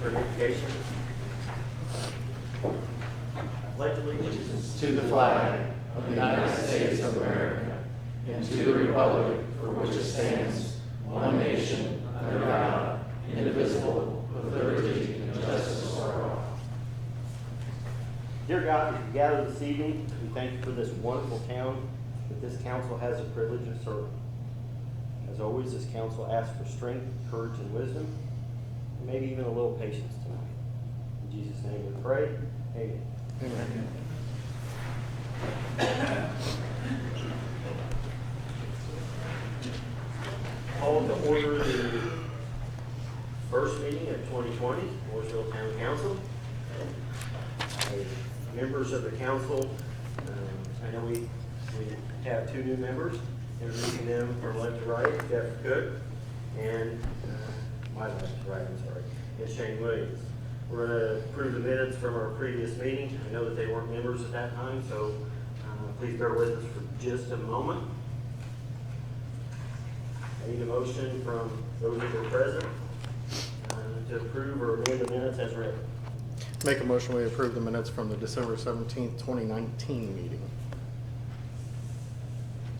for invocation. I pledge allegiance to the flag of the United States of America and to the republic for which it stands, one nation, under God, indivisible, with liberty and justice for all. Dear God, as we gather this evening, we thank you for this wonderful town that this council has the privilege of serving. As always, this council asks for strength, courage, and wisdom, and maybe even a little patience tonight. In Jesus' name we pray. Amen. Amen. Call to order the first meeting of 2020, Mooresville Town Council. Members of the council, I know we have two new members. Introducing them from left to right, Jeff Cook, and my left to right, I'm sorry, and Shane Williams. We're going to approve the minutes from our previous meeting. I know that they weren't members at that time, so please bear with us for just a moment. I need a motion from those that are present to approve or amend the minutes as read. Make a motion we approve the minutes from the December 17th, 2019 meeting.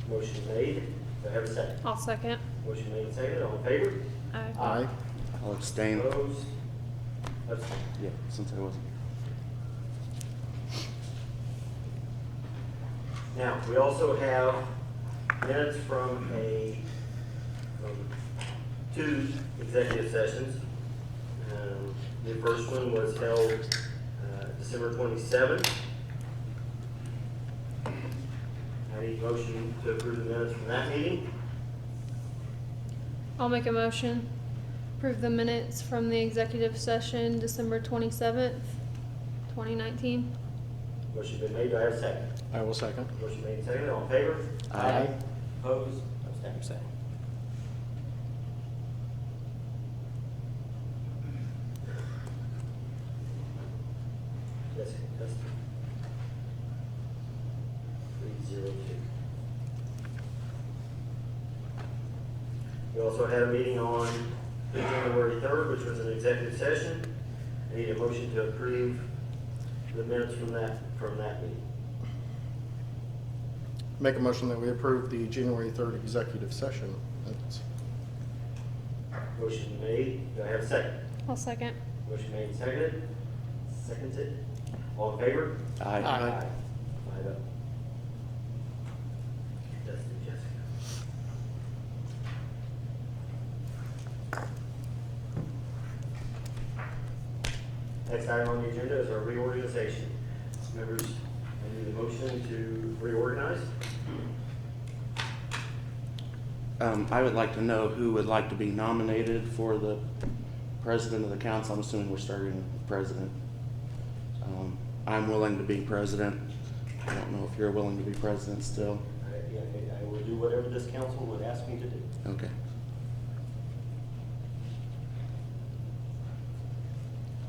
Motion made. Do I have a second? I'll second. Motion made and seconded. All in favor? Aye. Aye. I'll abstain. Opposed? Abstain. Yeah, since I wasn't here. Now, we also have minutes from two executive sessions. The first one was held December 27th. I need a motion to approve the minutes from that meeting. I'll make a motion. Approve the minutes from the executive session, December 27th, 2019. Motion been made. Do I have a second? I will second. Motion made and seconded. All in favor? Aye. Opposed? Abstain. Jessica, Dustin. 302. We also had a meeting on January 3rd, which was an executive session. I need a motion to approve the minutes from that meeting. Make a motion that we approve the January 3rd executive session minutes. Motion made. Do I have a second? I'll second. Motion made and seconded. Seconded. All in favor? Aye. Aye. 5-0. Dustin, Jessica. Next item on the agenda is our reorganization. Members, I need a motion to reorganize. I would like to know who would like to be nominated for the president of the council. I'm assuming we're starting with president. I'm willing to be president. I don't know if you're willing to be president still. I will do whatever this council would ask me to do. Okay.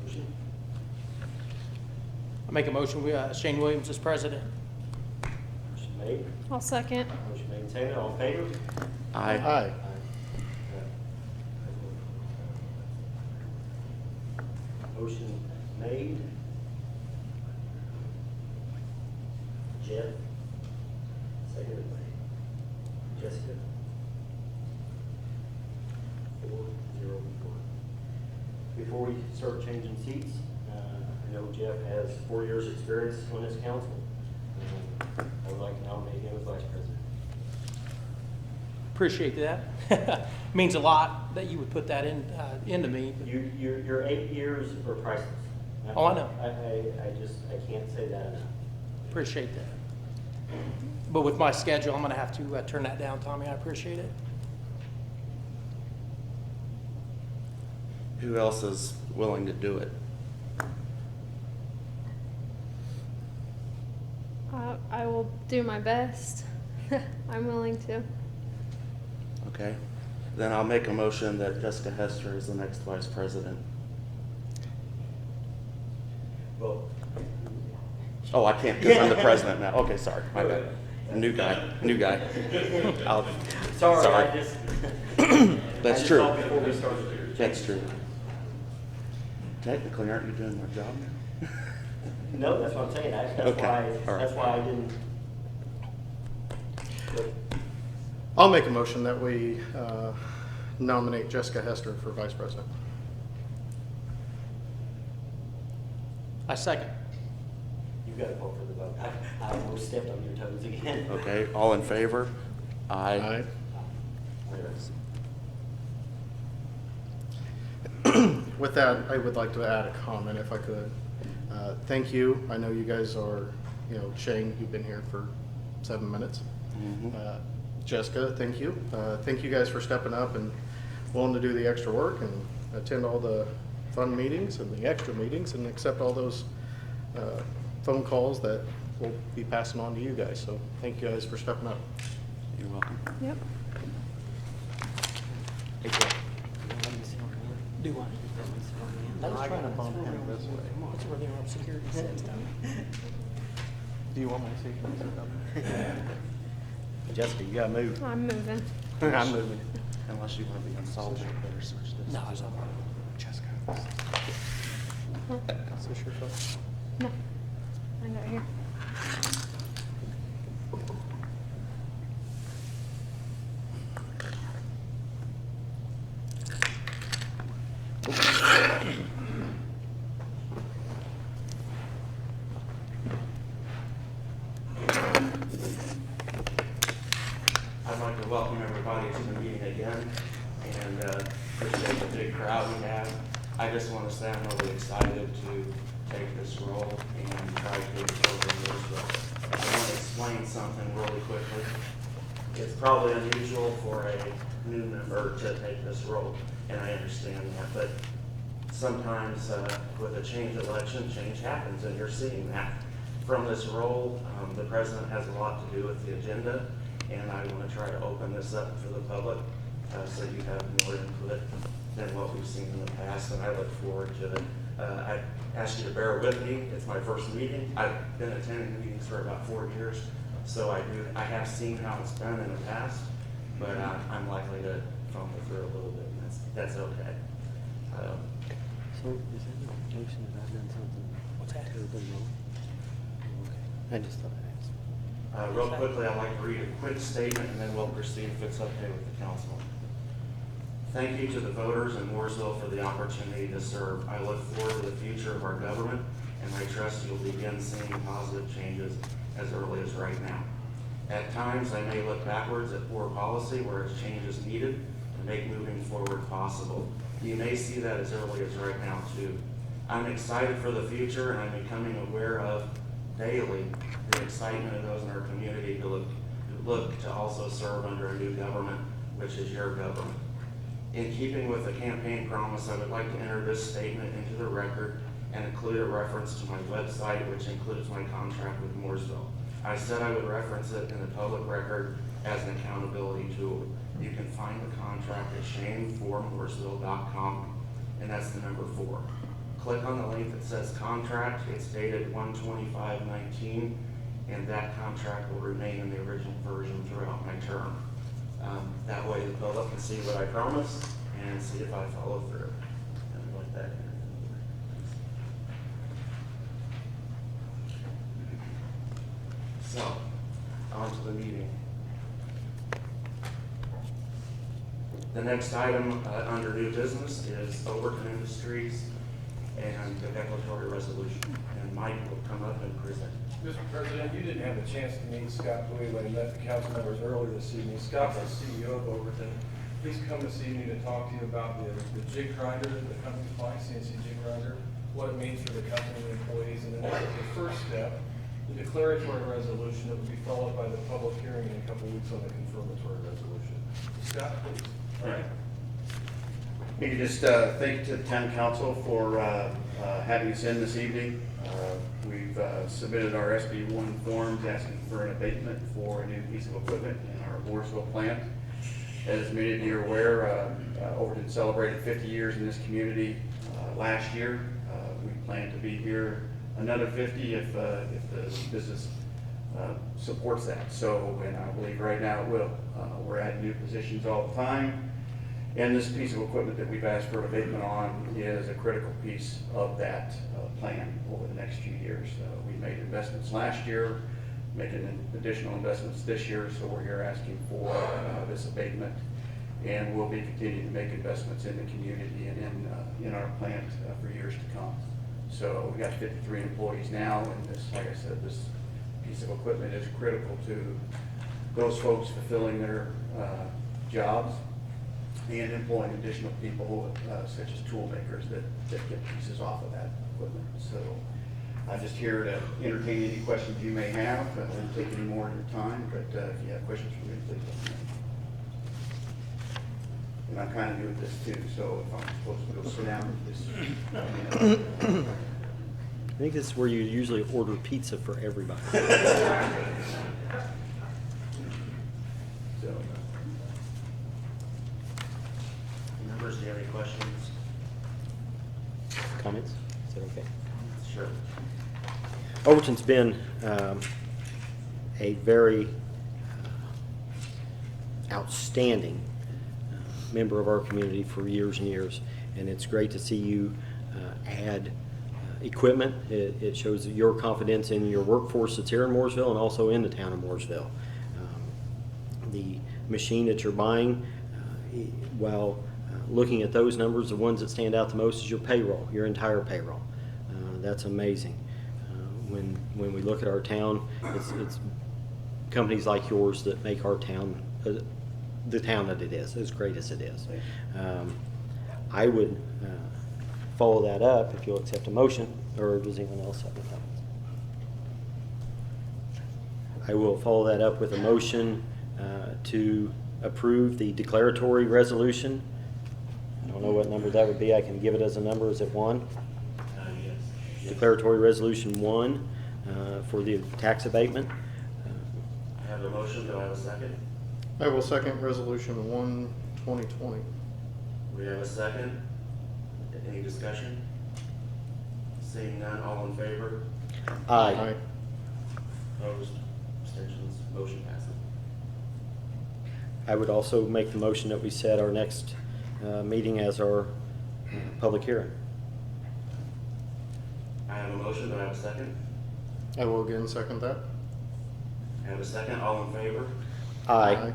Motion. I make a motion, Shane Williams is president. Motion made. I'll second. Motion made and seconded. All in favor? Aye. Aye. Motion made. Jeff. Seconded by Jessica. 4-0-1. Before we start changing seats, I know Jeff has 4 years' experience on this council. I would like to nominate him as vice president. Appreciate that. Means a lot that you would put that into me. Your 8 years are priceless. Oh, I know. I can't say that enough. Appreciate that. But with my schedule, I'm going to have to turn that down, Tommy. I appreciate it. Who else is willing to do it? I will do my best. I'm willing to. Okay. Then I'll make a motion that Jessica Hester is the next vice president. Well, Oh, I can't because I'm the president now. Okay, sorry. My bad. New guy. I'll, sorry, sorry. I just That's I just true. thought before we started. That's true. Technically, aren't you doing my job now? No, that's what I'm saying. That's Okay, why, all right. that's why I didn't. I'll make a motion that we nominate Jessica Hester for vice president. I second. You've got to vote for the vote. I almost stepped on your toes again. Okay, all in favor? Aye. With that, I would like to add a comment if I could. Thank you. I know you guys are, Shane, you've been here for 7 minutes. Mhm. Jessica, thank you. Thank you guys for stepping up and willing to do the extra work and attend all the fun meetings and the extra meetings and accept all those phone calls that we'll be passing on to you guys. So thank you guys for stepping up. You're welcome. Yep. Do what? I was trying to bump him this way. That's where the armed security sits down. Do you want my signature? Jessica, you gotta move. I'm moving. I'm moving. Unless you want to be insulted, you better search this. No, it's not. Jessica. Is this your phone? No. I got it here. I'd like to welcome everybody to the meeting again, and appreciate the big crowd we have. I just want to say I'm really excited to take this role and try to take it over Mooresville. I want to explain something really quickly. It's probably unusual for a new member to take this role, and I understand that, but sometimes with a change election, change happens, and you're seeing that. From this role, the president has a lot to do with the agenda, and I want to try to open this up for the public so you have more input than what we've seen in the past, and I look forward to it. I ask you to bear with me. It's my first meeting. I've been attending meetings for about 4 years, so I have seen how it's done in the past, but I'm likely to fumble through a little bit, and that's okay. So, is that a notion that I've done something What's that? terribly wrong? Oh, okay. I just thought I'd ask. Real quickly, I'd like to read a quick statement, and then we'll proceed if it's okay with the council. Thank you to the voters in Mooresville for the opportunity to serve. I look forward to the future of our government, and I trust you'll begin seeing positive changes as early as right now. At times, I may look backwards at poor policy where change is needed to make moving forward possible. You may see that as early as right now, too. I'm excited for the future, and I'm becoming aware of daily the excitement of those in our community who look to also serve under a new government, which is your government. In keeping with the campaign promise, I would like to enter this statement into the record and include a reference to my website, which includes my contract with Mooresville. I said I would reference it in the public record as an accountability tool. You can find the contract at shane4mooresville.com, and that's the number 4. Click on the link that says contract. It's dated 1/25/19, and that contract will remain in the original version throughout my term. That way the public can see what I promised and see if I follow through. And like that. So, on to the meeting. The next item under new business is Overton Industries and the declaratory resolution. And Mike will come up and present. Mr. President, you didn't have a chance to meet Scott Bowie when he met the council members earlier this evening. Scott's the CEO of Overton. He's come this evening to talk to you about the jig grinder that the company's buying, CNC jig grinder, what it means for the company and employees, and then as the first step, the declaratory resolution that will be followed by the public hearing in a couple of weeks on the confirmatory resolution. Scott, please. All right. Maybe just thank you to the town council for having us in this evening. We've submitted our SB1 forms asking for an abatement for a new piece of equipment in our Mooresville plant. As many of you are aware, Overton celebrated 50 years in this community last year. We plan to be here another 50 if the business supports that. So, and I believe right now it will. We're adding new positions all the time. And this piece of equipment that we've asked for abatement on is a critical piece of that plan over the next few years. We made investments last year, making additional investments this year, so we're here asking for this abatement. And we'll be continuing to make investments in the community and in our plant for years to come. So we got 53 employees now, and this, like I said, this piece of equipment is critical to those folks fulfilling their jobs and employing additional people, such as tool makers that get pieces off of that equipment. So I'm just here to entertain any questions you may have. I won't take any more of your time, but if you have questions for me, please let me know. And I'm kind of new at this too, so if I'm supposed to go sit down, just let me know. I think this is where you usually order pizza for everybody. So, Members, do you have any questions? Comments? Is that okay? Sure. Overton's been a very outstanding member of our community for years and years, and it's great to see you add equipment. It shows your confidence in your workforce that's here in Mooresville and also in the town of Mooresville. The machine that you're buying, while looking at those numbers, the ones that stand out the most is your payroll, your entire payroll. That's amazing. When we look at our town, it's companies like yours that make our town the town that it is, as great as it is. I would follow that up if you'll accept a motion, or does anyone else have any comments? I will follow that up with a motion to approve the declaratory resolution. I don't know what number that would be. I can give it as a number. Is it 1? Yes. Declaratory resolution 1 for the tax abatement. I have a motion. Do I have a second? I will second Resolution 1, 2020. We have a second. Any discussion? Seeing none, all in favor? Aye. Opposed? Abstentions? Motion passes. I would also make the motion that we set our next meeting as our public hearing. I have a motion. Do I have a second? I will again second that. I have a second. All in favor? Aye.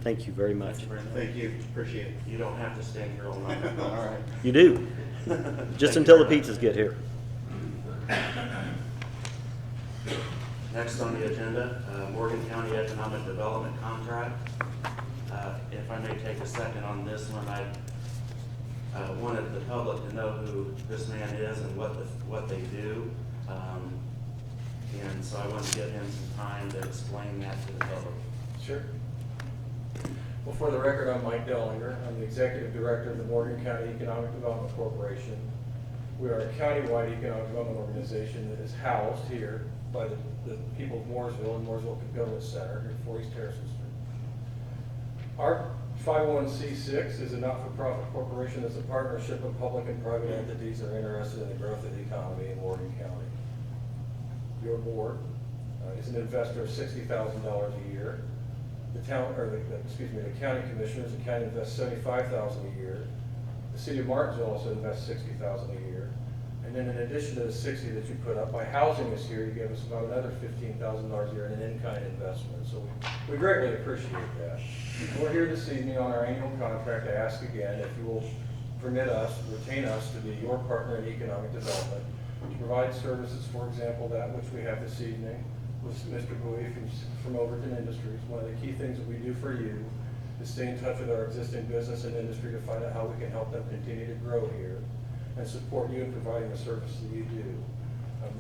Thank you very much. Thank you very much. thank you, appreciate it. You don't have to stand here all night. All right. You do, just until the pizzas get here. Next on the agenda, Morgan County Economic Development Contract. If I may take a second on this one, I wanted the public to know who this man is and what they do. And so I wanted to give him some time to explain that to the public. Sure. Well, for the record, I'm Mike Dellinger. I'm the Executive Director of the Morgan County Economic Development Corporation. We are a countywide economic development organization that is housed here by the people of Mooresville and Mooresville Government Center here at 4 East Harrison Street. Our 501c6 is a not-for-profit corporation that's a partnership of public and private entities that are interested in the growth of the economy in Morgan County. Your board is an investor of $60,000 a year. The county commissioners, the county invests $75,000 a year. The city of Martinsville also invests $60,000 a year. And then in addition to the 60 that you put up, by housing us here, you give us about another $15,000 a year in an in-kind investment. So we greatly appreciate that. We're here this evening on our annual contract to ask again if you will permit us, retain us to be your partner in economic development, to provide services, for example, that which we have this evening with Mr. Bowie from Overton Industries. One of the key things that we do for you is stay in touch with our existing business and industry to find out how we can help them continue to grow here and support you in providing the service that you do.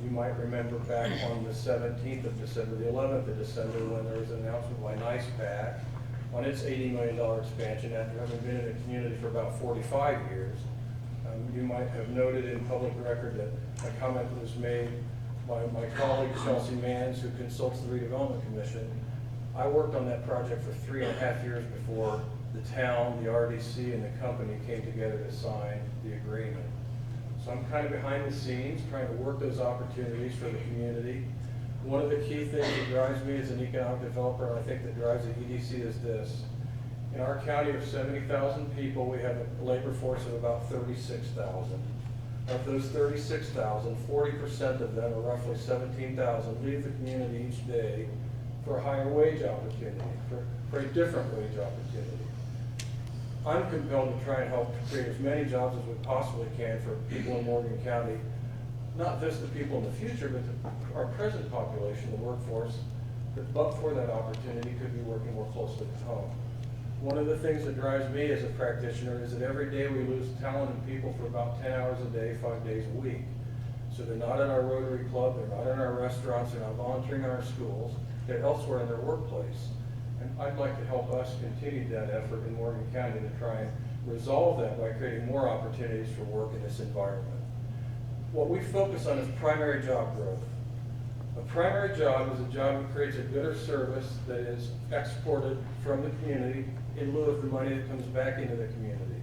You might remember back on the 17th of December, the 11th of December, when there was an announcement by NICEPAC on its $80 million expansion after having been in the community for about 45 years. You might have noted in public record that a comment was made by my colleague Chelsea Manns, who consults the Redevelopment Commission. I worked on that project for 3.5 years before the town, the RDC, and the company came together to sign the agreement. So I'm kind of behind the scenes trying to work those opportunities for the community. One of the key things that drives me as an economic developer, and I think that drives the EDC, is this. In our county of 70,000 people, we have a labor force of about 36,000. Of those 36,000, 40% of them, or roughly 17,000, leave the community each day for a higher wage opportunity, for a different wage opportunity. I'm compelled to try and help create as many jobs as we possibly can for people in Morgan County, not just the people in the future, but our present population, the workforce, that but for that opportunity could be working more closely at home. One of the things that drives me as a practitioner is that every day we lose talented people for about 10 hours a day, 5 days a week. So they're not in our Rotary Club, they're not in our restaurants, they're not volunteering in our schools, they're elsewhere in their workplace. And I'd like to help us continue that effort in Morgan County to try and resolve that by creating more opportunities for work in this environment. What we focus on is primary job growth. A primary job is a job that creates a good or service that is exported from the community in lieu of the money that comes back into the community.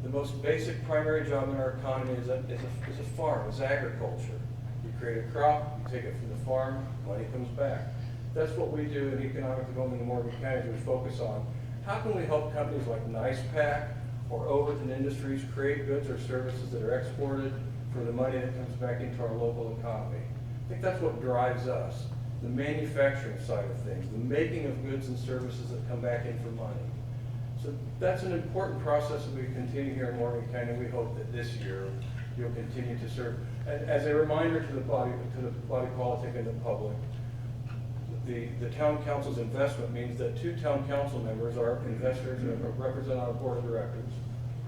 The most basic primary job in our economy is a farm, is agriculture. You create a crop, you take it from the farm, money comes back. That's what we do in economic development in Morgan County. We focus on how can we help companies like NicePack or Overton Industries create goods or services that are exported for the money that comes back into our local economy. I think that's what drives us, the manufacturing side of things, the making of goods and services that come back in for money. So that's an important process that we continue here in Morgan County. We hope that this year you'll continue to serve. And as a reminder to the body politic and the public, the town council's investment means that 2 town council members are investors and represent our board of directors.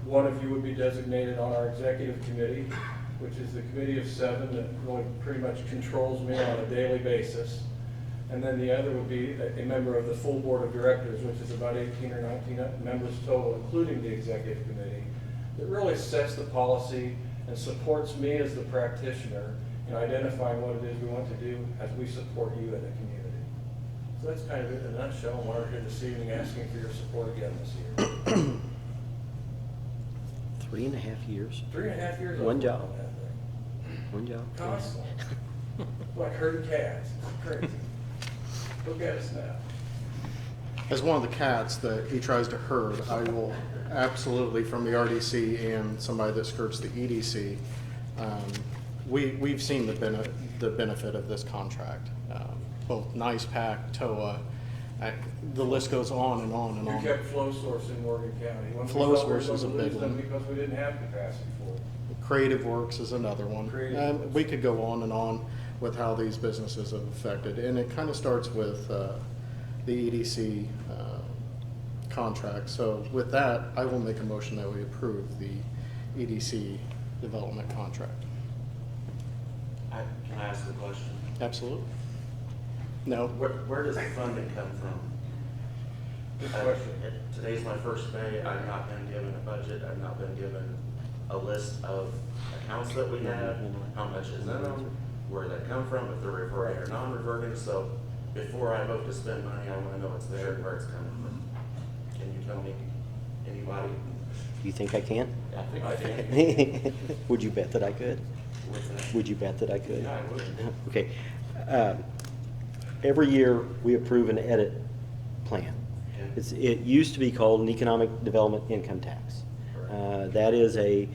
One of you would be designated on our executive committee, which is the committee of 7 that really pretty much controls me on a daily basis. And then the other would be a member of the full board of directors, which is about 18 or 19 members total, including the executive committee, that really sets the policy and supports me as the practitioner in identifying what it is we want to do as we support you in the community. So that's kind of it in a nutshell. We're here this evening asking for your support again this year. 3.5 years. 3.5 years. One I've job. worked on that thing. One job. Constantly. Like herding cats. It's crazy. Look at us now. As one of the cats that he tries to herd, I will absolutely, from the RDC and somebody that skirts the EDC, we've seen the benefit of this contract. Both NicePack, TOA, the list goes on and on and You on. kept flow source in Morgan County. When we Flow thought we were source is a going to big lose them one. because we didn't have capacity for it. Creative Works is another one. Creative And Works. we could go on and on with how these businesses have affected. And it kind of starts with the EDC contract. So with that, I will make a motion that we approve the EDC development contract. Can I ask a question? Absolutely. No. Where does the funding come from? Good question. Today's my first day. I've not been given a budget. I've not been given a list of accounts that we have, how much is in them, where they come from, if they're reverting or non-reverting. So before I vote to spend money, I want to know what's there and where it's coming from. Can you tell me, anybody? Do you think I can? I think I can. Would you bet that I could? What's that? Would you bet that I could? Yeah, I would. Okay. Every year, we approve an edit plan. Okay. It used to be called an economic development income tax. That is a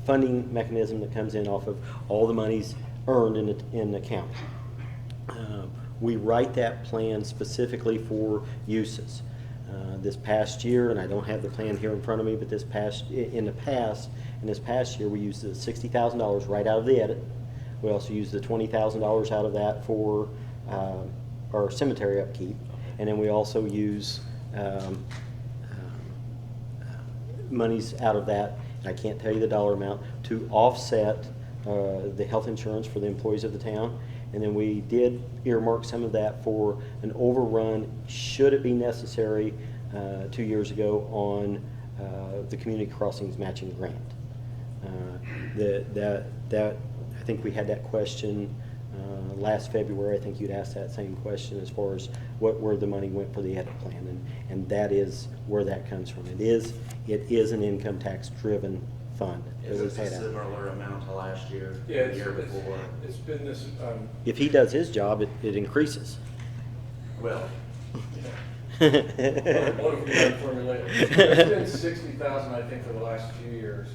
funding mechanism that comes in off of all the monies earned in the county. We write that plan specifically for uses. This past year, and I don't have the plan here in front of me, but this past year, we used the $60,000 right out of the edit. We also used the $20,000 out of that for our cemetery upkeep, and then we also use monies out of that, and I can't tell you the dollar amount, to offset the health insurance for the employees of the town. And then we did earmark some of that for an overrun, should it be necessary, 2 years ago on the community crossings matching grant. I think we had that question last February. I think you'd asked that same question as far as where the money went for the edit plan, and that is where that comes from. It is an income tax driven fund that Is we it a paid out. similar amount to last year, Yeah, the year before? it's been this, If he does his job, it increases. Well, what have we done for me lately? It's been 60,000, I think, for the last few years.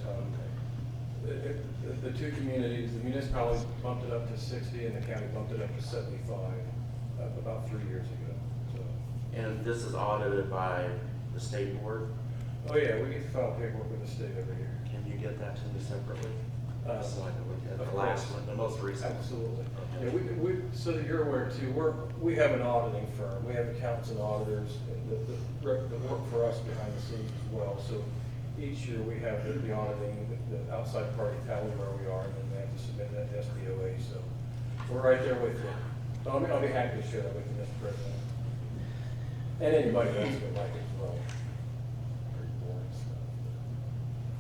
The two communities, the municipalities bumped it up to 60 and the county bumped it up to 75 about 3 years ago. So, and this is audited by the state board. oh yeah, we get to file paperwork with the state every year. Can you get that to me separately? So I can look at Of the last course. one, the most recent. Absolutely. Okay. Yeah, so that you're aware too, we have an auditing firm, we have accountants and auditors that work for us behind the scenes as well. So each year we have the auditing, the outside party tally where we are, and then we have to submit that to SBOA. So we're right there with you. I'll be happy to share that with you, Mr. President. And anybody else that would like it as well. Pretty boring stuff.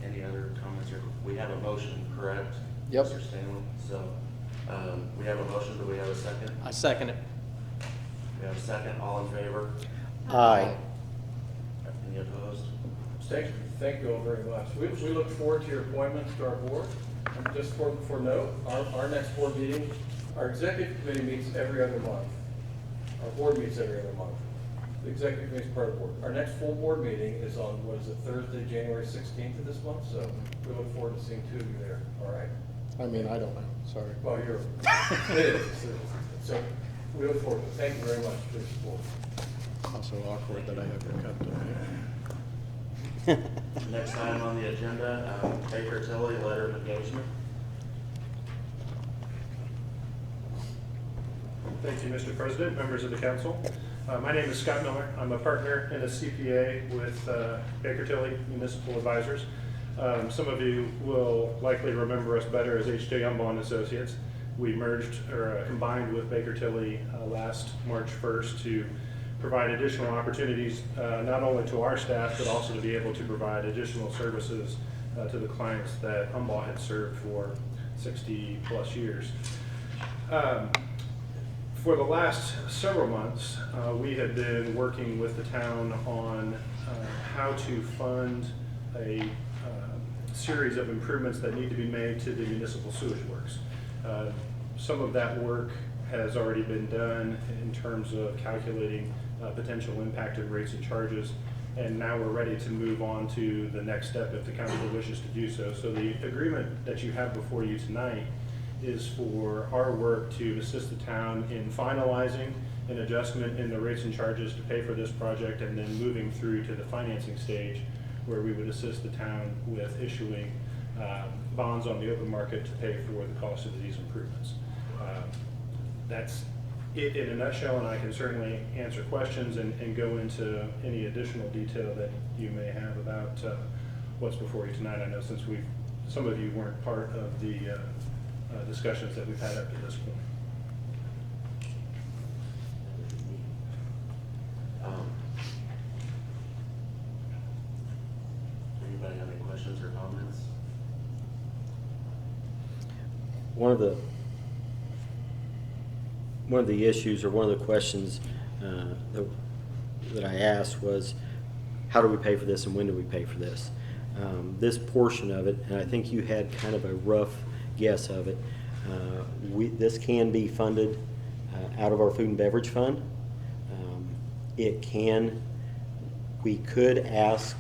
Any other comments, or we have a motion, correct? Yep. Mr. Stanley, so, we have a motion, do we have a second? I second it. We have a second, all in favor? Aye. Any opposed? Thank you all very much. We look forward to your appointments to our board. And just for note, our next board meeting, our executive committee meets every other month. Our board meets every other month. The executive committee is part of the board. Our next full board meeting is on, what is it, Thursday, January 16th of this month? So we look forward to seeing two of you there, all right? I mean, I don't know, sorry. Well, you're, it is. So we look forward to it. Thank you very much for your support. Also awkward that I have to cut to Next item on the agenda, Baker Tilly letter of engagement. Thank you, Mr. President, members of the council. My name is Scott Miller. I'm a partner and a CPA with Baker Tilly Municipal Advisors. Some of you will likely remember us better as H.J. Umbaugh and Associates. We merged or combined with Baker Tilly last March 1st to provide additional opportunities not only to our staff but also to be able to provide additional services to the clients that Umbaugh had served for 60 plus years. For the last several months, we have been working with the town on how to fund a series of improvements that need to be made to the municipal sewage works. Some of that work has already been done in terms of calculating potential impacted rates and charges, and now we're ready to move on to the next step if the council wishes to do so. So the agreement that you have before you tonight is for our work to assist the town in finalizing an adjustment in the rates and charges to pay for this project, and then moving through to the financing stage where we would assist the town with issuing bonds on the open market to pay for the cost of these improvements. That's it in a nutshell, and I can certainly answer questions and go into any additional detail that you may have about what's before you tonight. I know since some of you weren't part of the discussions that we've had up to this point. Anybody have any questions or comments? One of the issues or one of the questions that I asked was, how do we pay for this and when do we pay for this? This portion of it, and I think you had kind of a rough guess of it, this can be funded out of our food and beverage fund. We could ask,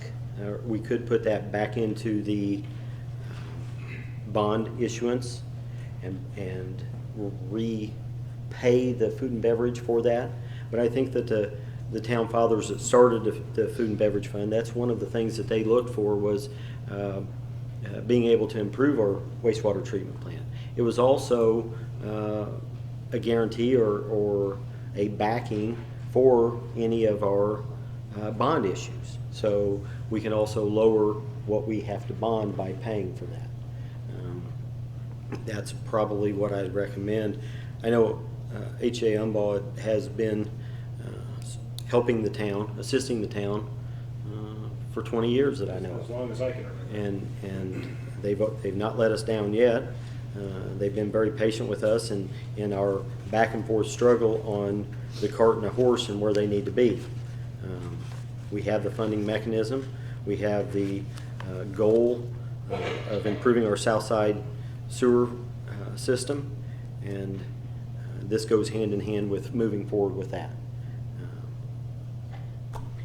we could put that back into the bond issuance and repay the food and beverage for that. But I think that the town fathers that started the food and beverage fund, that's one of the things that they looked for was being able to improve our wastewater treatment plant. It was also a guarantee or a backing for any of our bond issues. So we can also lower what we have to bond by paying for that. That's probably what I'd recommend. I know H.A. Umbaugh has been helping the town, assisting the town for 20 years that I know. As long as I can remember. And they've not let us down yet. They've been very patient with us in our back and forth struggle on the cart and the horse and where they need to be. We have the funding mechanism. We have the goal of improving our south side sewer system, and this goes hand in hand with moving forward with that.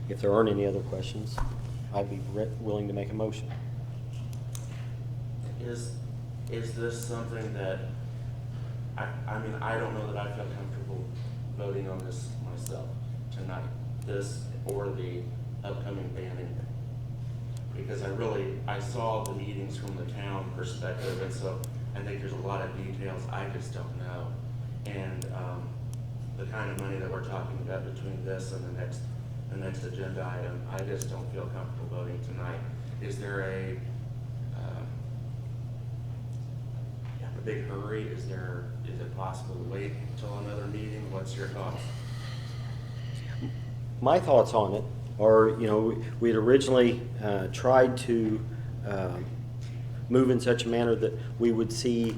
If there aren't any other questions, I'd be willing to make a motion. Is this something that, I mean, I don't know that I feel comfortable voting on this myself tonight, this or the upcoming banning. Because I saw the meetings from the town perspective, and so I think there's a lot of details I just don't know. And the kind of money that we're talking about between this and the next agenda item, I just don't feel comfortable voting tonight. Is there a big hurry? Is it possible to wait until another meeting? What's your thoughts? My thoughts on it are, you know, we had originally tried to move in such a manner that we would see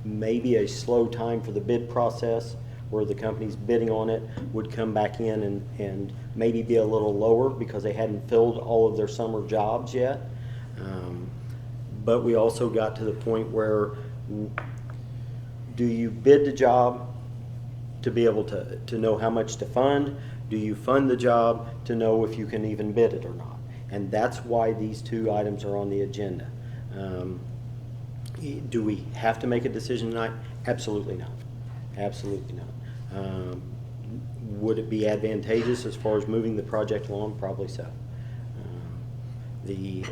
maybe a slow time for the bid process, where the companies bidding on it would come back in and maybe be a little lower because they hadn't filled all of their summer jobs yet. But we also got to the point where, do you bid the job to be able to know how much to fund? Do you fund the job to know if you can even bid it or not? And that's why these two items are on the agenda. Do we have to make a decision tonight? Absolutely not. Absolutely not. Would it be advantageous as far as moving the project along? Probably so. The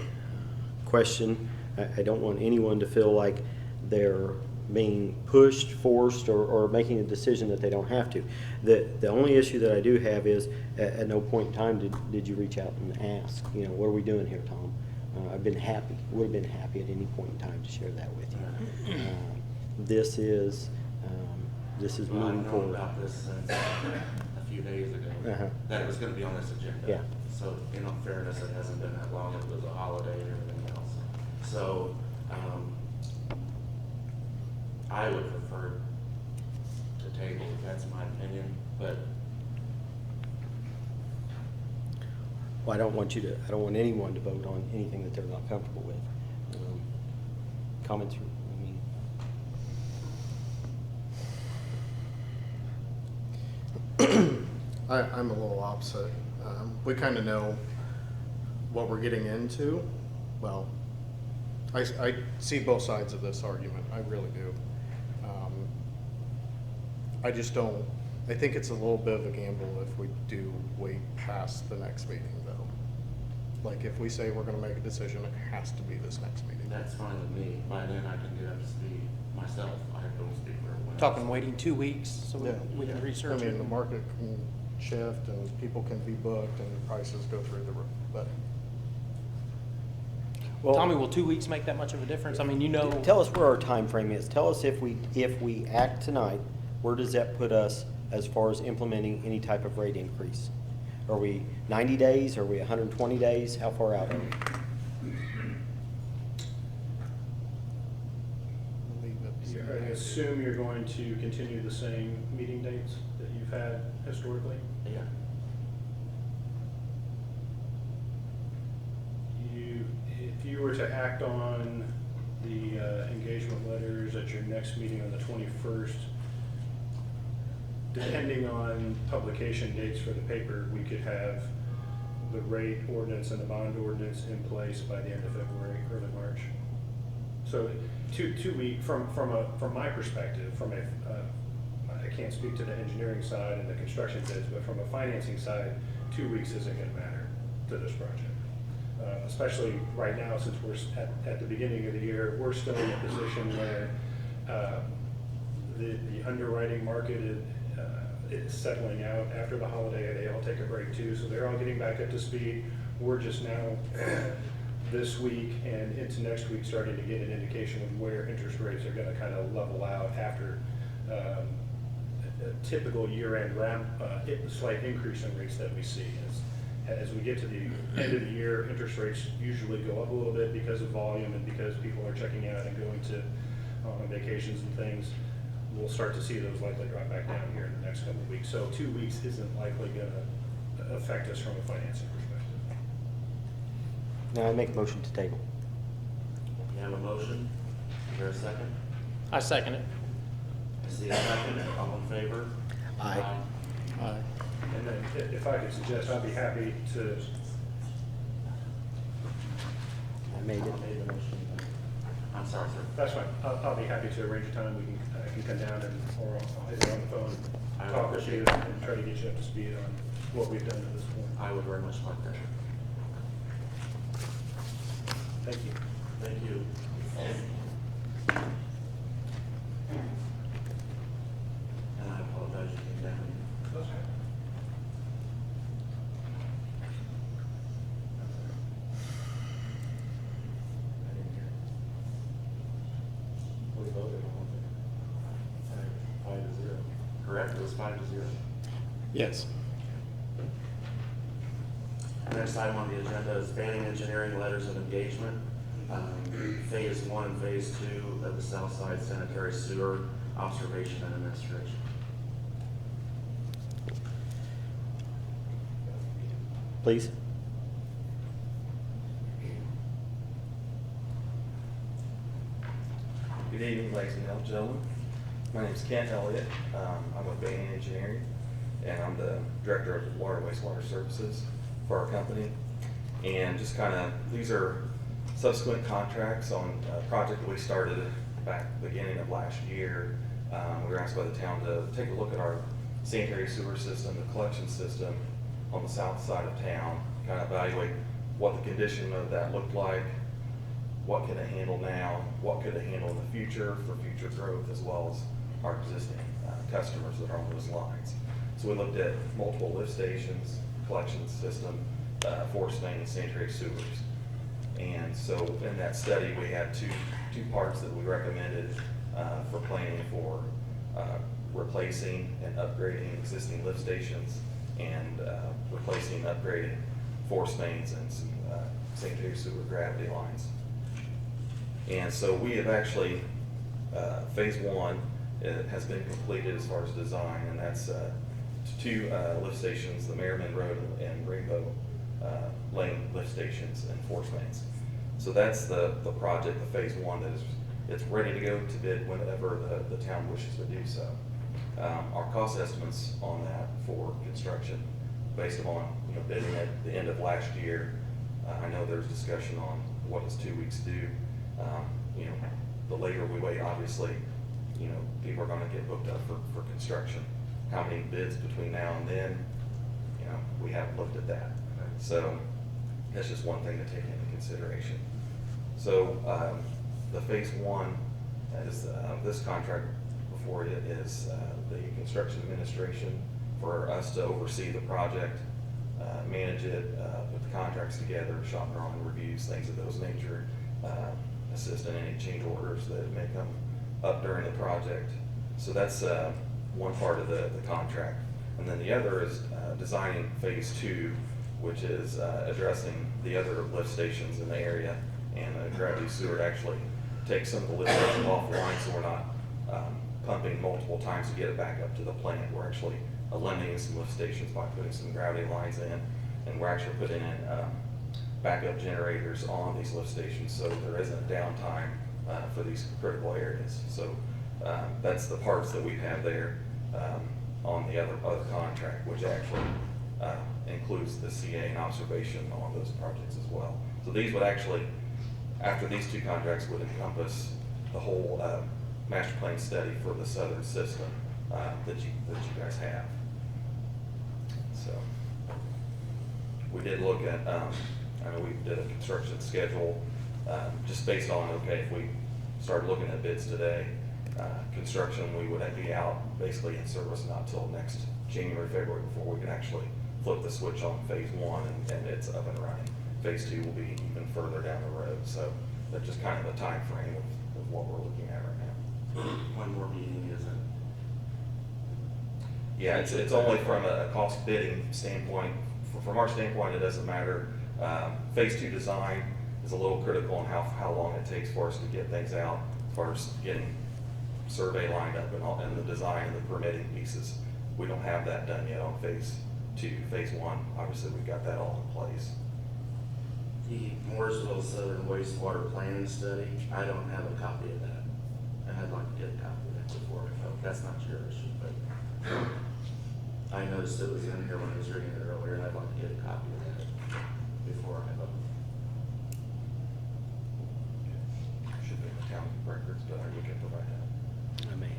question, I don't want anyone to feel like they're being pushed, forced, or making a decision that they don't have to. The only issue that I do have is, at no point in time did you reach out and ask, you know, what are we doing here, Tom? I've been happy, would have been happy at any point in time to share that with you. This is Well, moving I've known forward. about this since a few days ago, that it was gonna be on this agenda. Yeah. So in all fairness, it hasn't been that long, it was a holiday and everything else. So, I would prefer to table, that's my opinion, but Well, I don't want anyone to vote on anything that they're not comfortable with. Comments, I'm a little opposite. We kind of know what we're getting into. Well, I see both sides of this argument. I really do. I just don't. I think it's a little bit of a gamble if we do wait past the next meeting, though. Like, if we say we're going to make a decision, it has to be this next meeting. that's fine with me. By then I can get up to speed myself. I don't speak for everyone else. Talking waiting 2 weeks so Yeah. we can I research mean, it. the market can shift and people can be booked and prices go through the roof, but. well, Tommy, will 2 weeks make that much of a difference? I mean, you know. tell us where our time frame is. Tell us if we act tonight, where does that put us as far as implementing any type of rate increase? Are we 90 days? Are we 120 days? How far out are we? I assume you're going to continue the same meeting dates that you've had historically? Yeah. If you were to act on the engagement letters at your next meeting on the 21st, depending on publication dates for the paper, we could have the rate ordinance and the bond ordinance in place by the end of February, early March. So two week from my perspective, I can't speak to the engineering side and the construction bids, but from a financing side, 2 weeks isn't going to matter to this project. Especially right now, since we're at the beginning of the year, we're still in a position where the underwriting market is settling out after the holiday. They all take a break too, so they're all getting back up to speed. We're just now this week and into next week starting to get an indication of where interest rates are going to kind of level out after a typical year-end ramp, slight increase in rates that we see. As we get to the end of the year, interest rates usually go up a little bit because of volume and because people are checking out and going to on vacations and things. We'll start to see those likely drop back down here in the next couple of weeks. So 2 weeks isn't likely going to affect us from a financing perspective. Now I make a motion to table. You have a motion? Is there a second? I second it. I see a second. All in favor? Aye. Aye. And then if I could suggest, I'd be happy to, I made it. I'm sorry, sir. that's fine, I'll be happy to arrange a time, I can come down and, or I'll hit you on the phone, talk with you and try to get you up to speed on what we've done to this point. I would very much like that. Thank you. Thank you. And I apologize you came down. We voted on it. 5-0. Correct, it was 5-0. Yes. Next item on the agenda is banning engineering letters of engagement. Phase 1 and Phase 2 of the Southside Sanitary Sewer Observation and Administration. Please. Good evening, ladies and gentlemen. My name is Kent Elliott. I'm with Bain Engineering, and I'm the Director of Water and Wastewater Services for our company. And just kind of, these are subsequent contracts on a project that we started back beginning of last year. We were asked by the town to take a look at our sanitary sewer system, the collection system on the south side of town, kind of evaluate what the condition of that looked like, what can it handle now, what could it handle in the future for future growth, as well as our existing customers that are on those lines. So we looked at multiple lift stations, collection system, force main, sanitary sewers. And so in that study, we had two parts that we recommended for planning for replacing and upgrading existing lift stations and replacing and upgrading force mains and some sanitary sewer gravity lines. And so we have actually, phase 1 has been completed as far as design, and that's two lift stations, the Merriman Road and Rainbow Lane lift stations and force mains. So that's the project, the phase 1 that is, it's ready to go to bid whenever the town wishes to do so. Our cost estimates on that for construction, based upon bidding at the end of last year, I know there's discussion on what does 2 weeks do. The later we wait, obviously, people are going to get booked up for construction. How many bids between now and then, we haven't looked at that. So that's just one thing to take into consideration. So the phase 1 is this contract before it is the construction administration for us to oversee the project, manage it, put the contracts together, shop drawing reviews, things of those nature, assist in any change orders that may come up during the project. So that's one part of the contract. And then the other is designing phase 2, which is addressing the other lift stations in the area and gravity sewer to actually take some of the lift stations offline so we're not pumping multiple times to get it back up to the plant. We're actually eliminating some lift stations by putting some gravity lines in, and we're actually putting in backup generators on these lift stations so there isn't downtime for these critical areas. So that's the parts that we have there on the other contract, which actually includes the CA and observation on those projects as well. So these would actually, after these two contracts, would encompass the whole master plan study for the southern system that you guys have. So we did look at, I know we did a construction schedule just based on, okay, if we started looking at bids today, construction, we would be out basically in service not till next January, February before we can actually flip the switch on phase 1 and it's up and running. Phase 2 will be even further down the road. So that's just kind of the time frame of what we're looking at right now. One more meeting, is it? Yeah, it's only from a cost bidding standpoint. From our standpoint, it doesn't matter. Phase 2 design is a little critical on how long it takes for us to get things out as far as getting survey lined up and the design and the permitting pieces. We don't have that done yet on phase 2. Phase 1, obviously we've got that all in place. The Mooresville Southern Wastewater Planning Study, I don't have a copy of that. And I'd like to get a copy of that before I vote. That's not your issue, but I noticed it was in here when I was reading it earlier, and I'd like to get a copy of that before I vote. Should be in the town records, but we can provide that. I may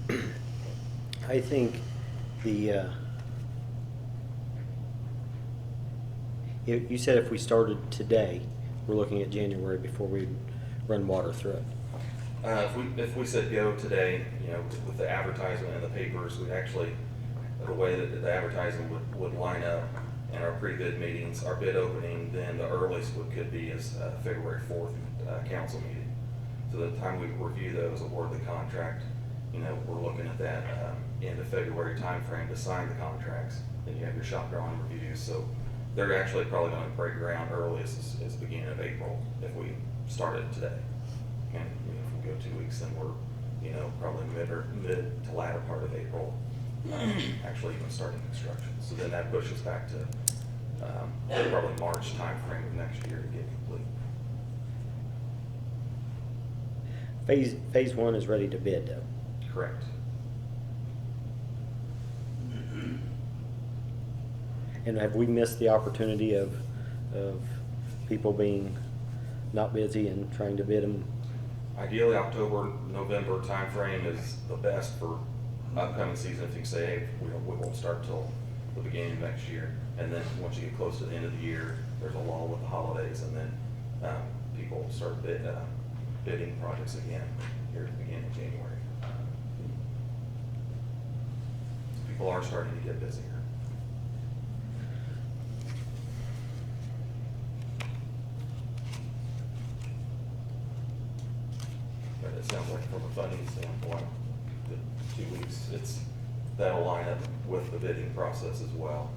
have, yeah. I think the, you said if we started today, we're looking at January before we run water through it. If we said go today, you know, with the advertisement in the papers, we'd actually, the way that the advertising would line up in our pre-bid meetings, our bid opening, then the earliest could be is February 4th council meeting. So the time we review those, award the contract, you know, we're looking at that end of February timeframe to sign the contracts. Then you have your shop drawing reviews. So they're actually probably going to break ground earliest is the beginning of April if we started today. And you know, if we go 2 weeks, then we're, you know, probably mid to latter part of April, actually even starting construction. So then that pushes back to probably March timeframe of next year to get complete. Phase one is ready to bid though. Correct. And have we missed the opportunity of people being not busy and trying to bid them? Ideally, October, November timeframe is the best for upcoming season. If you can say, hey, we won't start till the beginning of next year. And then once you get close to the end of the year, there's a lull with the holidays, and then people start bidding projects again here at the beginning of January. People are starting to get busier. But it sounds like from a funding standpoint, the 2 weeks, that'll line up with the bidding process as well.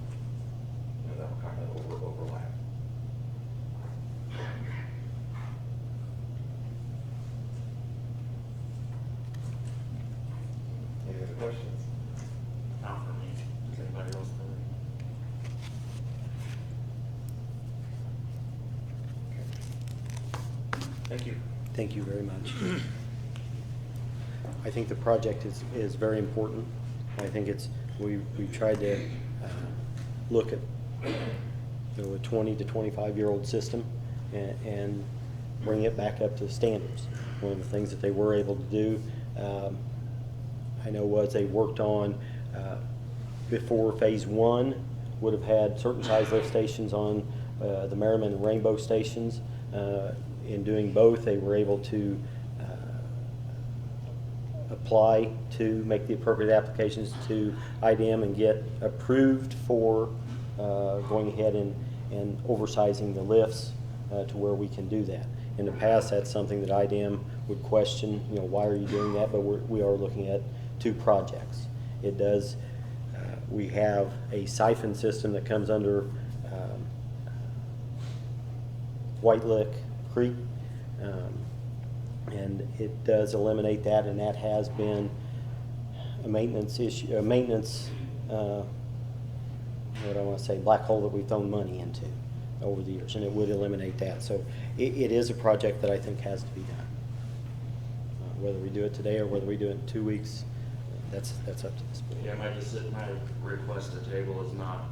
You know, that'll kind of overlap. Any other questions? Not for me. Does anybody else have any? Thank you. Thank you very much. I think the project is very important. I think we've tried to look at, you know, a 20 to 25-year-old system and bring it back up to standards. One of the things that they were able to do, I know, was they worked on, before phase one, would have had certain size lift stations on the Merriman and Rainbow stations. In doing both, they were able to apply to make the appropriate applications to IDM and get approved for going ahead and oversizing the lifts to where we can do that. In the past, that's something that IDM would question, you know, why are you doing that? But we are looking at 2 projects. It does, we have a siphon system that comes under White Lick Creek, and it does eliminate that, and that has been a maintenance issue, what I want to say, black hole that we've thrown money into over the years, and it would eliminate that. So it is a project that I think has to be done. Whether we do it today or whether we do it in 2 weeks, that's up to this board. Yeah, my request to table is not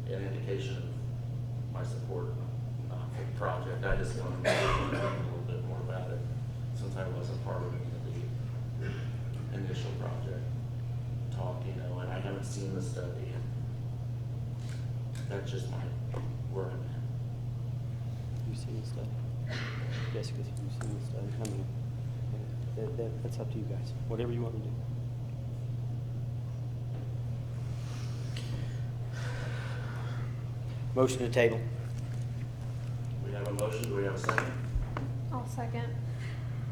an indication of my support for the project. I just want to know a little bit more about it, since I wasn't part of the initial project talk, you know, and I haven't seen the study. That's just where I'm at. You seen the study? Jessica, you've seen the study? I mean, that's up to you guys. Whatever you want to do. Motion to table. We have a motion, do we have a second? I'll second.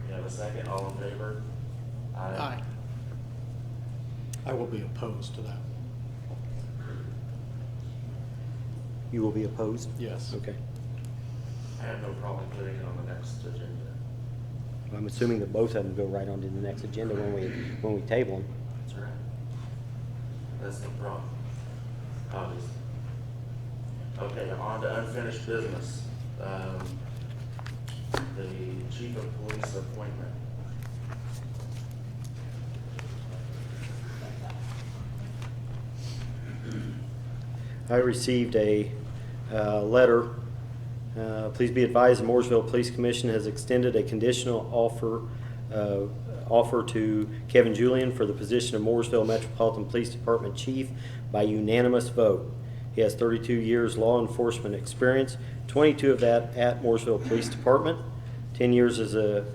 We have a second, all in favor? Aye. I will be opposed to that. You will be opposed? Yes. Okay. I have no problem putting it on the next agenda. I'm assuming that both of them go right onto the next agenda when we table them. That's right. That's the problem, obviously. Okay, on to unfinished business. The chief of police appointment. I received a letter. Please be advised, the Mooresville Police Commission has extended a conditional offer to Kevin Julian for the position of Mooresville Metropolitan Police Department Chief by unanimous vote. He has 32 years law enforcement experience, 22 of that at Mooresville Police Department, 10 years of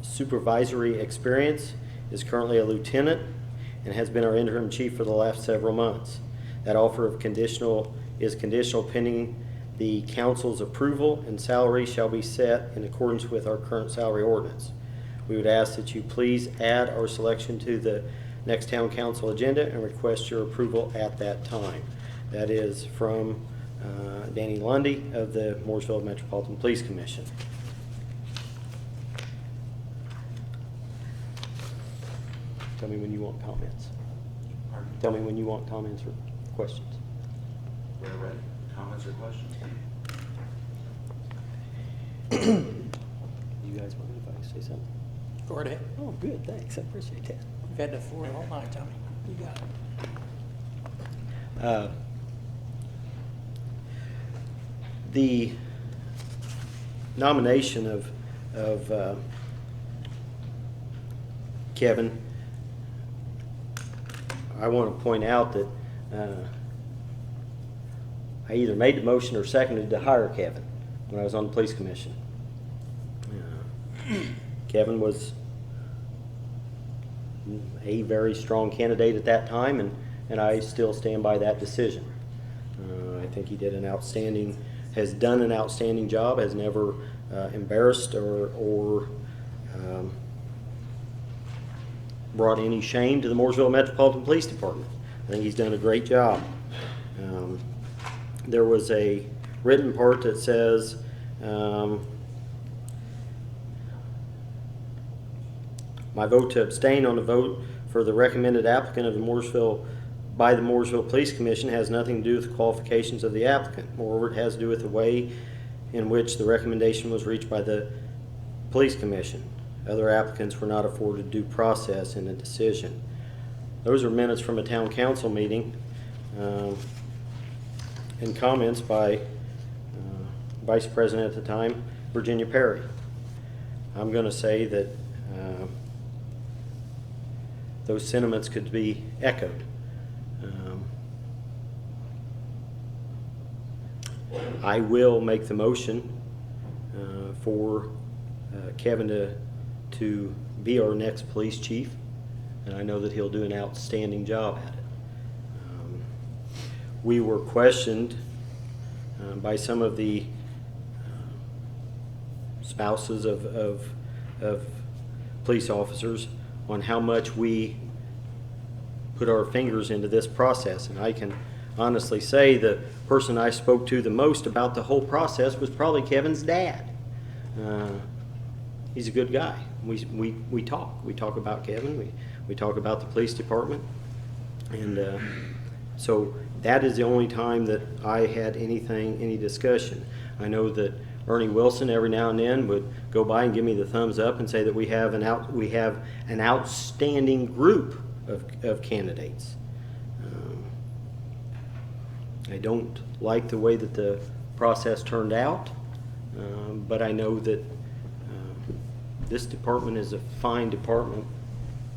supervisory experience, is currently a lieutenant, and has been our interim chief for the last several months. That offer of is conditional pending the council's approval, and salary shall be set in accordance with our current salary ordinance. We would ask that you please add our selection to the next town council agenda and request your approval at that time. That is from Danny Lundy of the Mooresville Metropolitan Police Commission. Tell me when you want comments. Pardon? Tell me when you want comments or questions. We're ready. Comments or questions? You guys want me if I say something? Go right ahead. Oh, good, thanks, I appreciate that. We've had the floor all night, Tommy. You got it. The nomination of Kevin, I want to point out that I either made the motion or seconded to hire Kevin when I was on the police commission. Kevin was a very strong candidate at that time, and I still stand by that decision. I think he did has done an outstanding job, has never embarrassed or brought any shame to the Mooresville Metropolitan Police Department. I think he's done a great job. There was a written part that says, my vote to abstain on the vote for the recommended applicant of the by the Mooresville Police Commission has nothing to do with the qualifications of the applicant. Moreover, it has to do with the way in which the recommendation was reached by the Police Commission. Other applicants were not afforded due process in the decision. Those are minutes from a town council meeting and comments by Vice President at the time, Virginia Perry. I'm going to say that those sentiments could be echoed. I will make the motion for Kevin to be our next police chief, and I know that he'll do an outstanding job at it. We were questioned by some of the spouses of police officers on how much we put our fingers into this process, and I can honestly say the person I spoke to the most about the whole process was probably Kevin's dad. He's a good guy. We talk about Kevin. We talk about the police department, and so that is the only time that I had any discussion. I know that Ernie Wilson every now and then would go by and give me the thumbs up and say that we have an outstanding group of candidates. I don't like the way that the process turned out, but I know that this department is a fine department,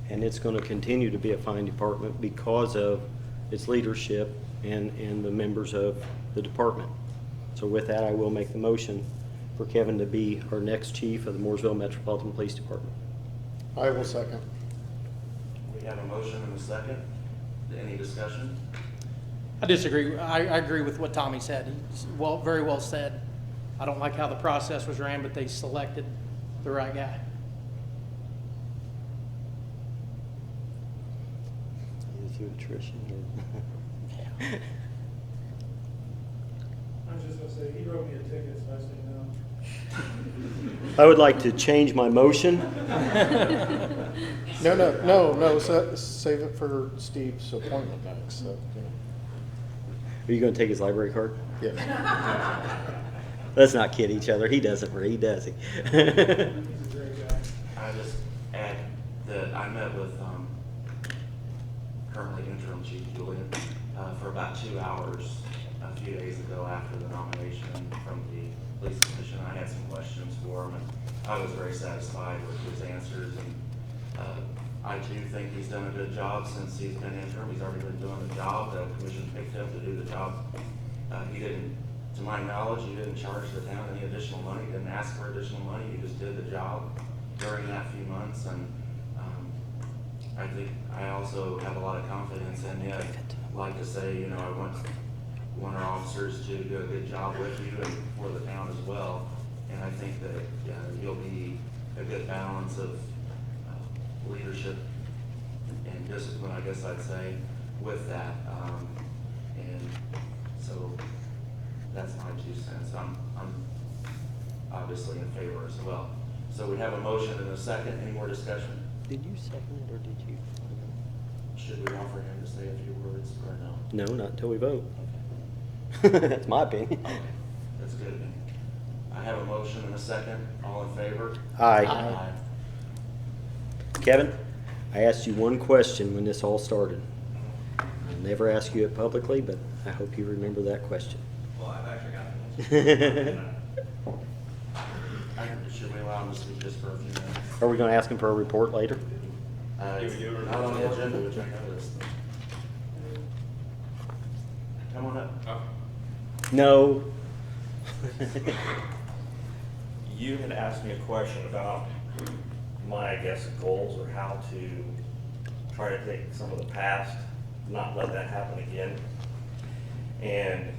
and it's going to continue to be a fine department because of its leadership and the members of the department. So with that, I will make the motion for Kevin to be our next chief of the Mooresville Metropolitan Police Department. I will second. We have a motion and a second. Any discussion? I disagree. I agree with what Tommy said. He's very well said. I don't like how the process was ran, but they selected the right guy. Is you attrition? I was just gonna say, he wrote me a ticket, so I say no. I would like to change my motion. No, save it for Steve's appointment next, so, you know. Are you gonna take his library card? Yes. Let's not kid each other. He doesn't read, does he? He's a great guy. I just add that I met with currently interim chief Julian for about 2 hours a few days ago after the nomination from the police commission. I had some questions for him, and I was very satisfied with his answers. And I too think he's done a good job since he's been interim. He's already been doing the job. The commission picked him to do the job. He didn't, to my knowledge, he didn't charge the town any additional money. He didn't ask for additional money. He just did the job during that few months. And I think I also have a lot of confidence in him. I'd like to say, you know, I want our officers to do a good job with you and for the town as well. And I think that you'll be a good balance of leadership and discipline, I guess I'd say, with that. And so that's my 2 cents. I'm obviously in favor as well. So we have a motion and a second. Any more discussion? Did you second it or did you? Should we offer him to say a few words or no? No, not until we vote. Okay. That's my opinion. Okay. That's good. I have a motion and a second. All in favor? Aye. Kevin, I asked you one question when this all started. I'll never ask you it publicly, but I hope you remember that question. Well, I've actually got it. Should we allow him to speak just for a few minutes? Are we gonna ask him for a report later? It's not on the agenda, which I noticed. Come on up. No. You had asked me a question about my, I guess, goals or how to try to take some of the past, not let that happen again. And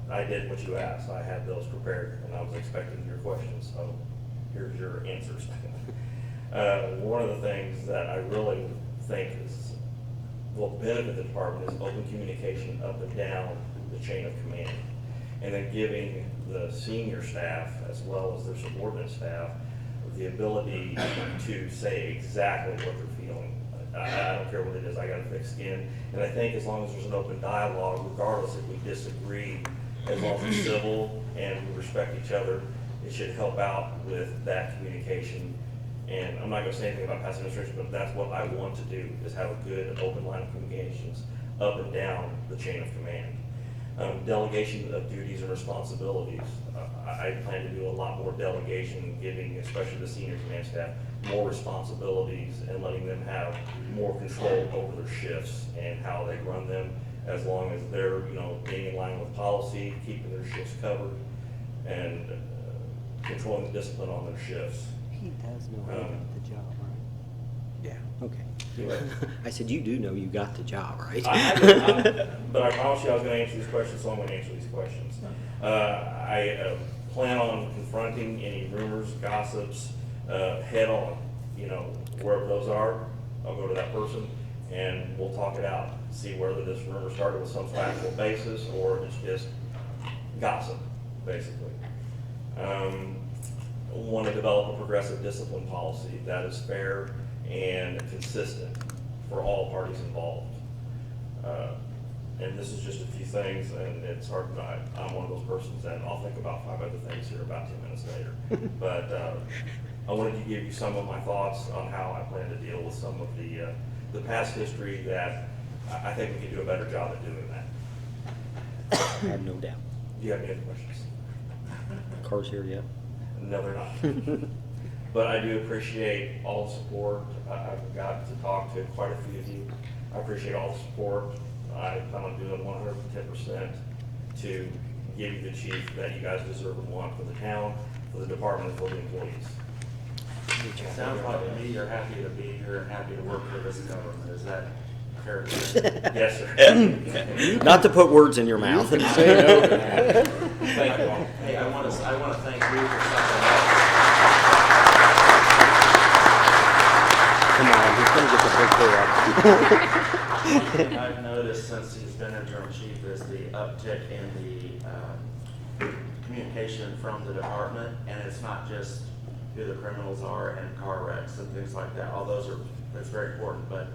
I did what you asked. I had those prepared and I was expecting your questions, so here's your answers. One of the things that I really think is will benefit the department is open communication up and down the chain of command. And then giving the senior staff as well as their subordinate staff the ability to say exactly what they're feeling. I don't care what it is, I got a thick skin. And I think as long as there's an open dialogue, regardless if we disagree, as long as it's civil and we respect each other, it should help out with that communication. And I'm not gonna say anything about past administration, but that's what I want to do, is have a good open line of communications up and down the chain of command. Delegation of duties and responsibilities. I plan to do a lot more delegation, giving especially the senior command staff more responsibilities and letting them have more control over their shifts and how they run them, as long as they're, you know, being in line with policy, keeping their shifts covered, and controlling the discipline on their shifts. He does know he got the job, right? Yeah. Okay. Anyway. I said, you do know you got the job, right? But I promise you I was going to answer these questions, so I'm going to answer these questions. I plan on confronting any rumors, gossips, head on. You know, wherever those are, I'll go to that person and we'll talk it out. See whether this rumor started with some factual basis or it's just gossip, basically. Want to develop a progressive discipline policy that is fair and consistent for all parties involved. And this is just a few things, and it's hard, I'm one of those persons that I'll think about 5 other things here about 10 minutes later. But I wanted to give you some of my thoughts on how I plan to deal with some of the past history that I think we can do a better job at doing that. I have no doubt. Do you have any other questions? Car's here yet? No, they're not. But I do appreciate all the support. I've got to talk to quite a few of you. I appreciate all the support. I plan on doing 110% to give you the chief that you guys deserve and want for the town, for the department, and for the employees. It sounds like to me you're happy to be here and happy to work for this government. Is that fair to say? Yes, sir. Not to put words in your mouth. Thank you all. Hey, I want to thank you for something else. Come on, he's gonna get the big hair. One thing I've noticed since he's been interim chief is the uptick in the communication from the department, and it's not just who the criminals are and car wrecks and things like that. All those are, that's very important, but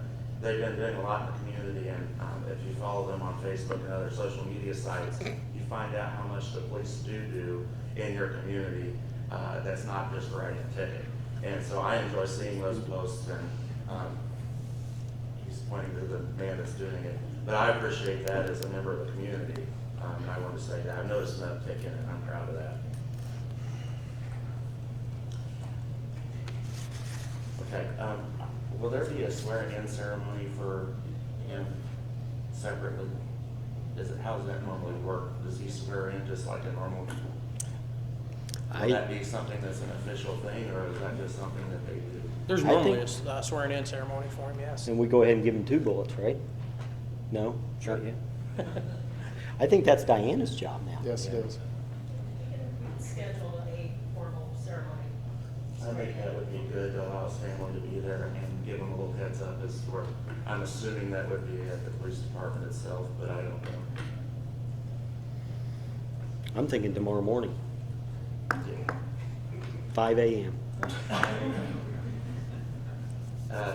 they've been doing a lot in the community, and if you follow them on Facebook and other social media sites, you find out how much the police do in your community. That's not just writing a ticket. And so I enjoy seeing those posts, and he's pointing to the man that's doing it. But I appreciate that as a member of the community. And I want to say that I've noticed an uptick in it, and I'm proud of that. Okay, will there be a swearing-in ceremony for him separately? How does that normally work? Does he swear in just like a normal? Will that be something that's an official thing, or is that just something that they do? There's I normally think- a swearing-in ceremony for him, yes. And we go ahead and give him 2 bullets, right? No? Sure. Not yet? I think that's Diana's job now. Yes, it is. Schedule a formal ceremony. I think that would be good to allow his family to be there and give them a little heads up as to where, I'm assuming that would be at the police department itself, but I don't know. I'm thinking tomorrow morning, 5 a.m.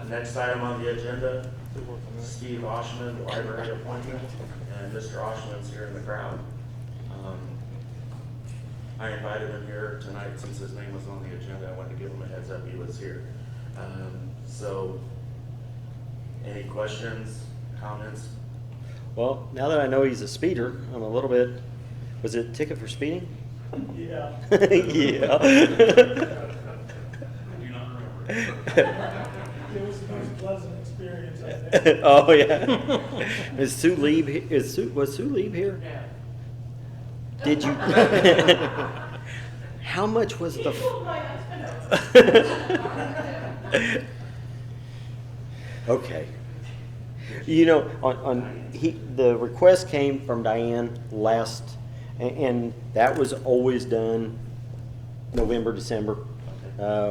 Next item on the agenda, Steve Oshman, library appointment, and Mr. Oshman's here in the crowd. I invited him here tonight since his name was on the agenda. I wanted to give him a heads up he was here. So, any questions, comments? Well, now that I know he's a speeder, I'm a little bit, was it ticket for speeding? Yeah. Yeah. It was the most pleasant experience I've had. Oh, yeah. Is Sue Lieb, was Sue Lieb here? Yeah. Did you? How much was the? Okay. You know, the request came from Diane last, and that was always done November, December.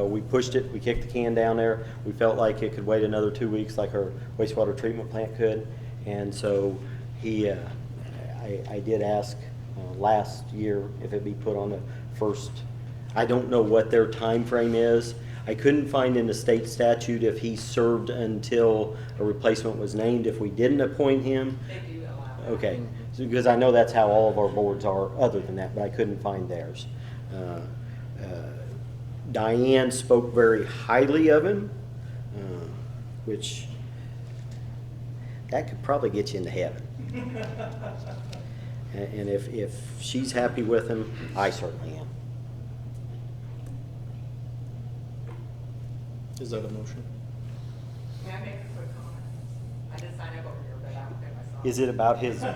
We pushed it, we kicked the can down there. We felt like it could wait another 2 weeks like our wastewater treatment plant could. And so I did ask last year if it be put on the first. I don't know what their time frame is. I couldn't find in the state statute if he served until a replacement was named, if we didn't appoint him. They do allow that. Okay, so, because I know that's how all of our boards are other than that, but I couldn't find theirs. Diane spoke very highly of him, which that could probably get you into heaven. And if she's happy with him, I certainly am. Is that a motion? May I make a quick comment? I did sign up over here, but I don't think I saw.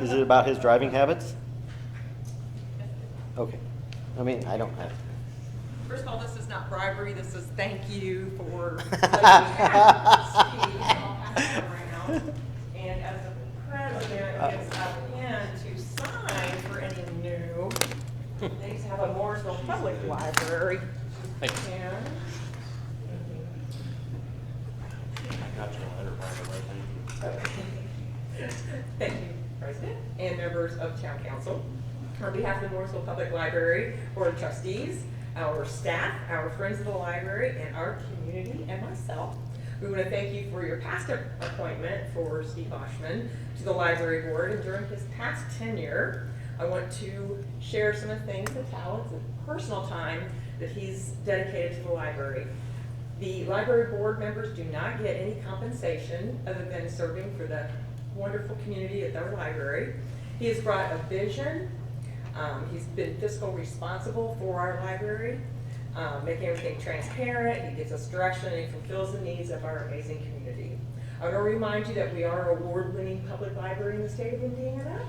Is it about his driving habits? Okay. I mean, I don't have. First of all, this is not bribery, this is thank you for letting me have Steve. I'll pass it around. And as the president gets up in to sign for any new, they used to have a Mooresville Public Library. Thank you. And Got your letter, by the way, thank you. thank you, President, and members of Town Council. On behalf of the Mooresville Public Library Board of Trustees, our staff, our friends of the library, and our community, and myself, we want to thank you for your past appointment for Steve Oshman to the library board. And during his past tenure, I want to share some of the things, the talents, and personal time that he's dedicated to the library. The library board members do not get any compensation other than serving for the wonderful community at their library. He has brought a vision. He's been fiscal responsible for our library, making everything transparent. He gives us direction and he fulfills the needs of our amazing community. I want to remind you that we are an award-winning public library in the state of Indiana.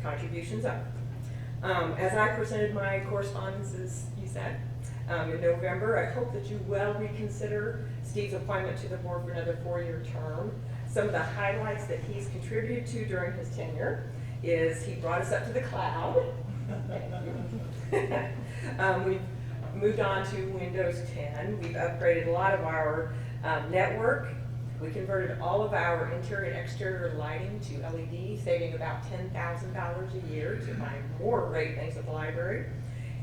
Contributions up. As I presented my correspondences, you said, in November, I hope that you will reconsider Steve's appointment to the board for another 4-year term. Some of the highlights that he's contributed to during his tenure is he brought us up to the cloud. We've moved on to Windows 10. We've upgraded a lot of our network. We converted all of our interior and exterior lighting to LED, saving about $10,000 a year to buy more great things at the library.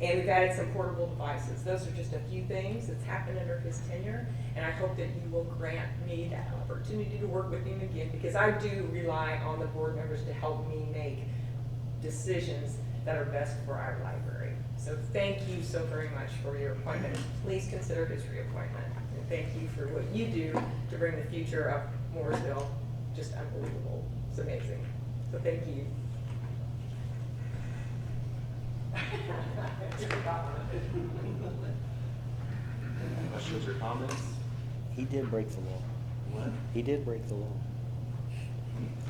And we've added some portable devices. Those are just a few things that's happened under his tenure, and I hope that you will grant me that opportunity to work with him again, because I do rely on the board members to help me make decisions that are best for our library. So thank you so very much for your appointment. Please consider his reappointment. And thank you for what you do to bring the future of Mooresville just unbelievable. It's amazing. So thank you. Questions or comments? He did break the law. What? He did break the law.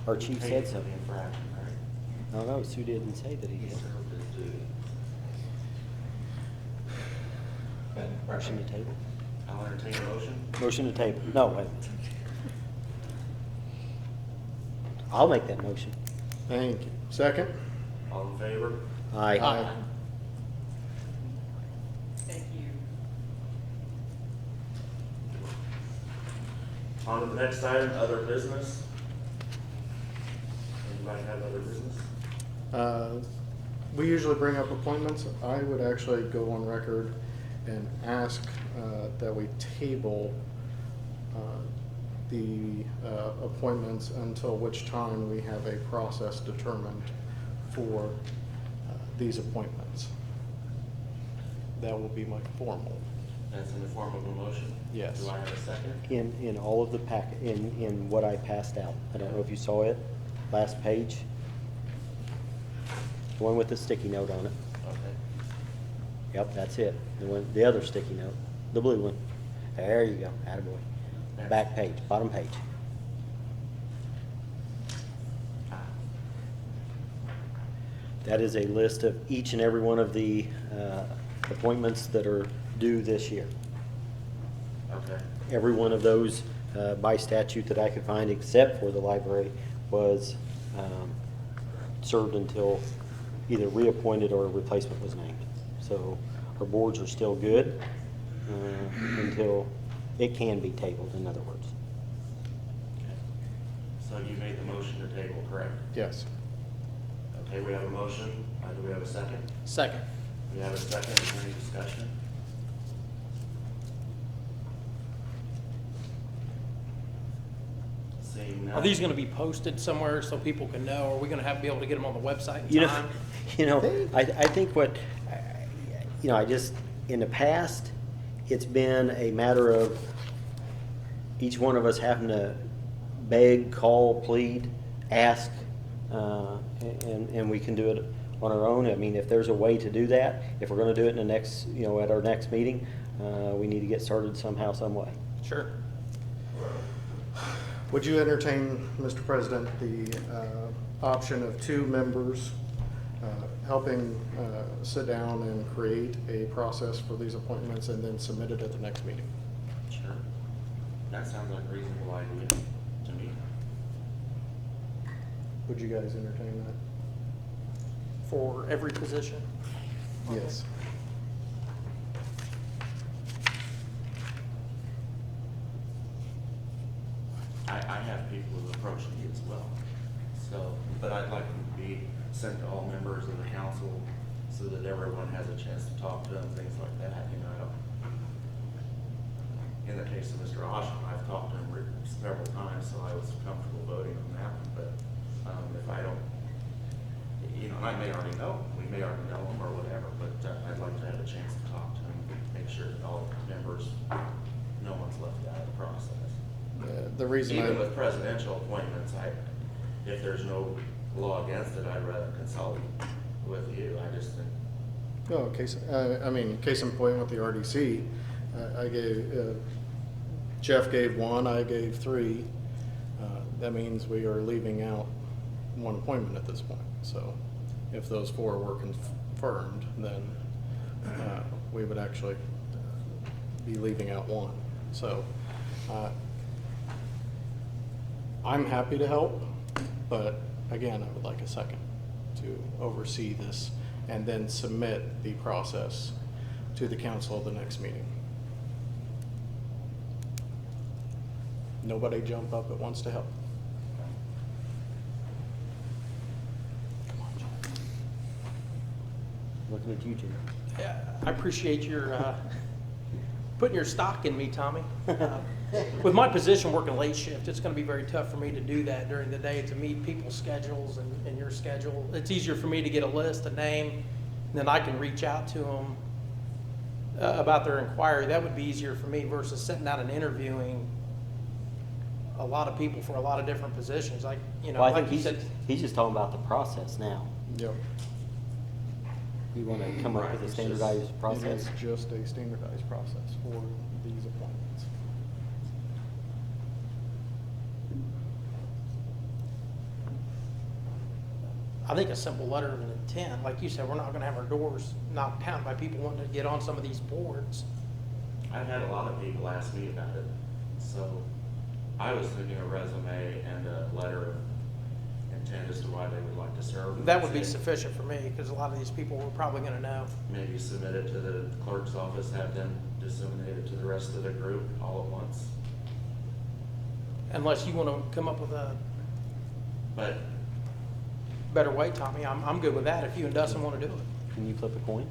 Our chief said so. The infraction, right? No, Sue didn't say that he He did. served his duty. Motion to table. I'll entertain a motion. Motion to table. No, wait. I'll make that motion. Thank you. Second? All in favor? Aye. Thank you. On to the next item, other business. Anybody have other business? We usually bring up appointments. I would actually go on record and ask that we table the appointments until which time we have a process determined for these appointments. That will be my formal. That's in the form of a motion? Yes. Do I have a second? In all of the in what I passed out. I don't know if you saw it, last page. The one with the sticky note on it. Okay. Yep, that's it. The other sticky note, the blue one. There you go, attaboy. Back page, bottom page. That is a list of each and every one of the appointments that are due this year. Okay. Every one of those by statute that I could find, except for the library, was served until either reappointed or a replacement was named. So our boards are still good until it can be tabled, in other words. Okay. So you made the motion to table, correct? Yes. Okay, we have a motion. Do we have a second? Second. We have a second. Is there any discussion? Seeing none. Are these gonna be posted somewhere so people can know? Are we gonna be able to get them on the website You in know, time? I think what, in the past, it's been a matter of each one of us having to beg, call, plead, ask, and we can do it on our own. I mean, if there's a way to do that, if we're gonna do it in the next, at our next meeting, we need to get started somehow, some way. Sure. Would you entertain, Mr. President, the option of 2 members helping sit down and create a process for these appointments and then submit it at the next meeting? Sure. That sounds like a reasonable idea to me. Would you guys entertain that? For every position? Yes. I have people who approach me as well. So, but I'd like them to be sent to all members of the council so that everyone has a chance to talk to them, things like that, In the case of Mr. Oshman, I've talked to him several times, so I was comfortable voting on that one, but if I don't, I may already know, we may already know him or whatever, but I'd like to have a chance to talk to him, make sure that all members, no one's left out of the process. The reason Even with presidential appointments, if there's no law against it, I'd rather consult with you. I just think. Oh, case in point with the RDC, I gave, Jeff gave 1, I gave 3. That means we are leaving out 1 appointment at this point. So if those 4 were confirmed, then we would actually be leaving out 1. So I'm happy to help, but again, I would like a second to oversee this and then submit the process to the council at the next meeting. Nobody jump up that wants to help. Well, Looking at you, Jim. Yeah, I appreciate your putting your stock in me, Tommy. With my position working late shift, it's going to be very tough for me to do that during the day, to meet people's schedules and your schedule. It's easier for me to get a list, a name, and then I can reach out to them about their inquiry. That would be easier for me versus sitting down and interviewing a lot of people for a lot of different positions. Like, you know, Well, I like think you said, he's just talking about the process now. Yep. You want to come up with a standardized It process? is just a standardized process for these appointments. I think a simple letter of intent, like you said, we're not going to have our doors knocked down by people wanting to get on some of these boards. I've had a lot of people ask me about it, so I was thinking a resume and a letter of intent as to why they would like to serve. That would be sufficient for me, because a lot of these people were probably going to know. Maybe submit it to the clerk's office, have them disseminate it to the rest of the group all at once. Unless you want to come up with a But better way, Tommy, I'm good with that if you and Dustin want to do it. Can you flip a coin?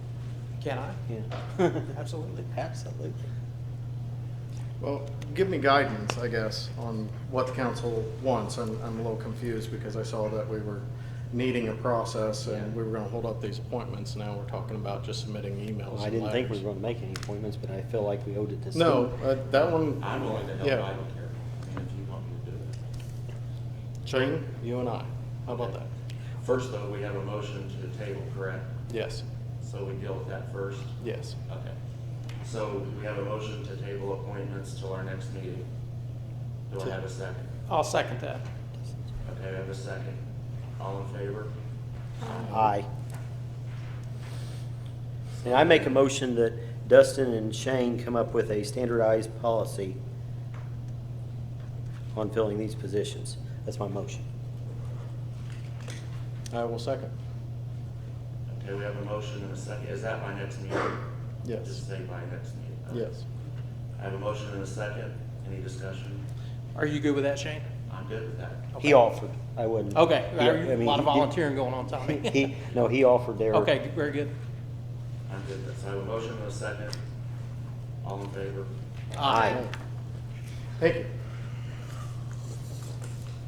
Can I? Yeah. Absolutely. Absolutely. Well, give me guidance, I guess, on what the council wants. I'm a little confused because I saw that we were needing a process and we were gonna hold up these appointments. Now we're talking about just submitting emails Well, I and didn't think we letters. were going to make any appointments, but I feel like we owed it to No, Steve. that one, I'm willing to help, yeah. I don't care. I mean, if you want me to do it. Shane, you and I, how about that? First, though, we have a motion to the table, correct? Yes, So we deal with that first? yes. Okay. So we have a motion to table appointments till our next meeting. Do I have a second? I'll second that. Okay, I have a second. All in favor? Aye. And I make a motion that Dustin and Shane come up with a standardized policy on filling these positions. That's my motion. I will second. Okay, we have a motion and a second. Is that by next meeting? Yes. Just say by next meeting. Okay. Yes. I have a motion and a second. Any discussion? Are you good with that, Shane? I'm good with that. He offered, I wouldn't. Okay, He- a I mean, lot of he- volunteering going on, Tommy. No, he offered there. Okay, very good. I'm good with that. So I have a motion and a second. All in favor? Aye. Thank you.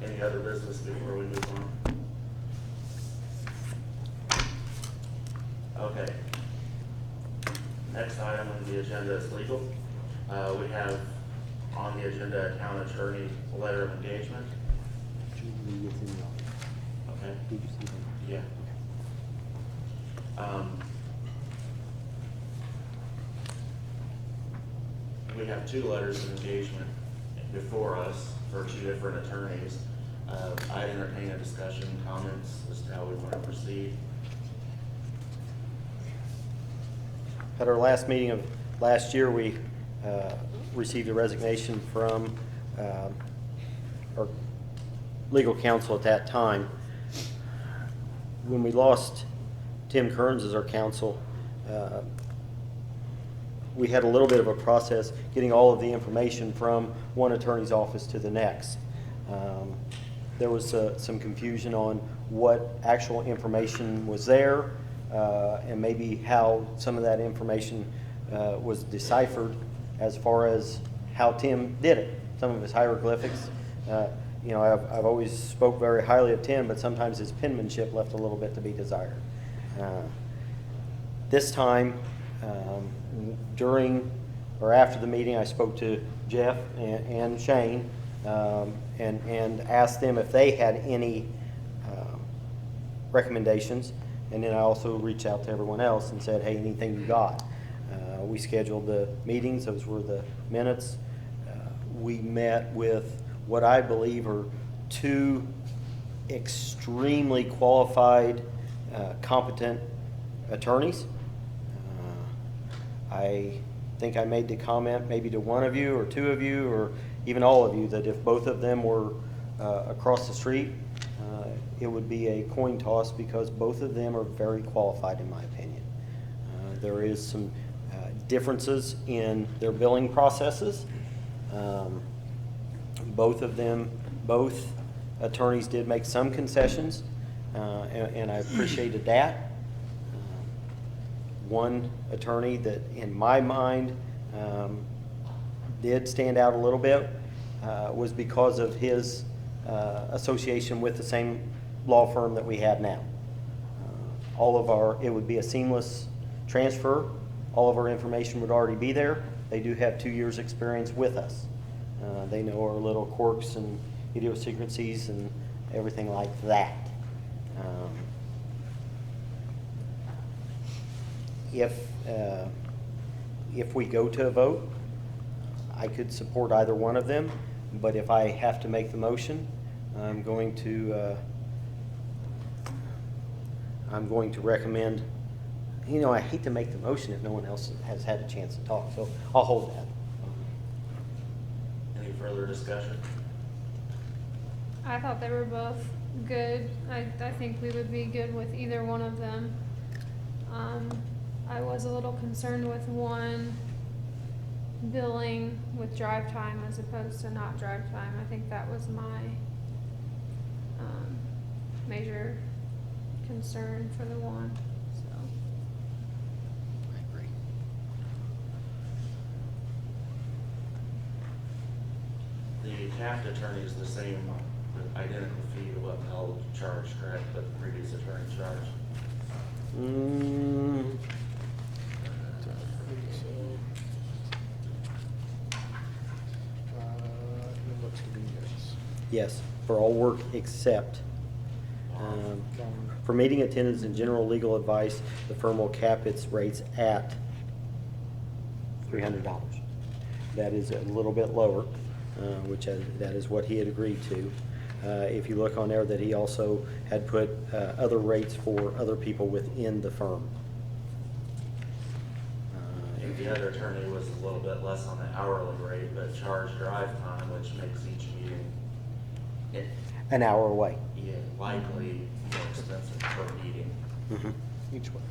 Any other business before we move on? Okay. Next item on the agenda is legal. We have on the agenda a town attorney letter of engagement. Okay? Did you see that? Yeah. We have two letters of engagement before us for two different attorneys. I'd entertain a discussion, comments as to how we want to proceed. At our last meeting of last year, we received a resignation from our legal counsel at that time. When we lost Tim Kearns as our counsel, we had a little bit of a process getting all of the information from one attorney's office to the next. There was some confusion on what actual information was there, and maybe how some of that information was deciphered as far as how Tim did it. Some of his hieroglyphics, you know, I've always spoke very highly of Tim, but sometimes his penmanship left a little bit to be desired. This time, during or after the meeting, I spoke to Jeff and Shane and asked them if they had any recommendations. And then I also reached out to everyone else and said, hey, anything you got? We scheduled the meetings. Those were the minutes. We met with what I believe are two extremely qualified, competent attorneys. I think I made the comment maybe to one of you or two of you or even all of you that if both of them were across the street, it would be a coin toss because both of them are very qualified in my opinion. There is some differences in their billing processes. Both attorneys did make some concessions, and I appreciated that. one attorney that, in my mind, did stand out a little bit, was because of his association with the same law firm that we have now. It would be a seamless transfer. All of our information would already be there. They do have 2 years' experience with us. They know our little quirks and idiosyncrasies and everything like that. If we go to a vote, I could support either one of them, but if I have to make the motion, I'm going to recommend, I hate to make the motion if no one else has had a chance to talk, so I'll hold that. Any further discussion? I thought they were both good. I think we would be good with either one of them. I was a little concerned with one billing with drive time as opposed to not drive time. I think that was my major concern for the one, so. I agree. The Taft attorney is the same, identical fee to what Mel charged, correct, but the previous attorney charged? It looks to be yes. Yes, for all work except for meeting attendance and general legal advice, the firm will cap its rates at $300. That is a little bit lower, that is what he had agreed to. If you look on there, that he also had put other rates for other people within the firm. I think the other attorney was a little bit less on the hourly rate, but charged drive time, which makes each meeting, An hour away. likely more expensive per meeting. Each one.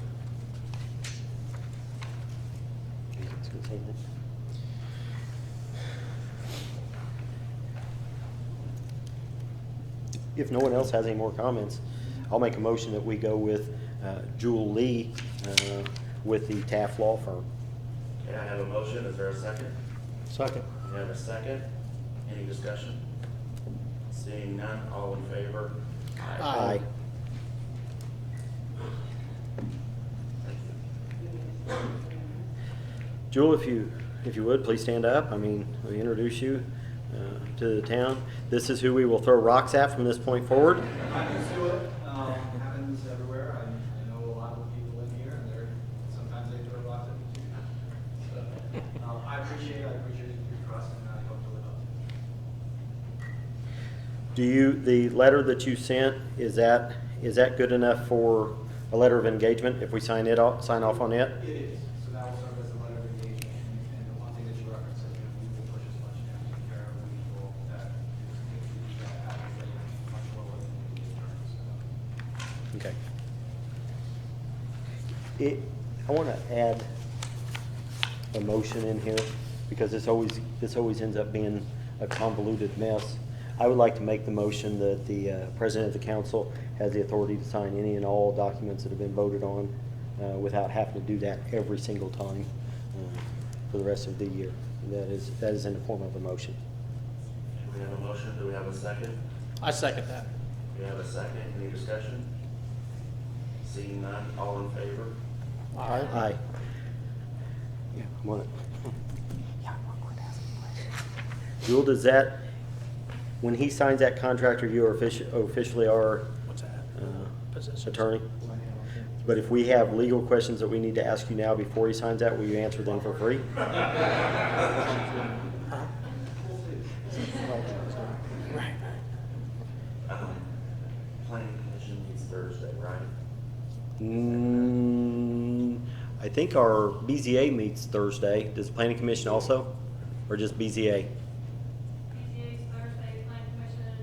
If no one else has any more comments, I'll make a motion that we go with Jewel Lee with the Taft Law Firm. Okay, I have a motion. Is there a second? Second. We have a second. Any discussion? Seeing none, all in favor? Aye. Thank you. Jewel, if you would, please stand up. I mean, we introduce you to the town. This is who we will throw rocks at from this point forward. I'm used to it. Happens everywhere. I know a lot of people in here, and sometimes they throw rocks at me too. So I appreciate your trust, and I hope to live up to it. The letter that you sent, is that good enough for a letter of engagement if we sign off on it? It is. So that will serve as a letter of engagement, and the one thing that you referenced is we will push as much down to paralegal that is much lower than the attorneys. Okay. I want to add a motion in here because this always ends up being a convoluted mess. I would like to make the motion that the president of the council has the authority to sign any and all documents that have been voted on without having to do that every single time for the rest of the year. That is in the form of a motion. We have a motion. Do we have a second? I second that. We have a second. Any discussion? Seeing none, all in favor? Aye. Yeah, I want it. Jewel, does that, when he signs that contract, or you are officially our What's that? Positions. attorney? But if we have legal questions that we need to ask you now before he signs that, will you answer them for free? Planning commission meets Thursday, right? I think our BZA meets Thursday. Does the planning commission also? Or just BZA? BZA's Thursday, planning commission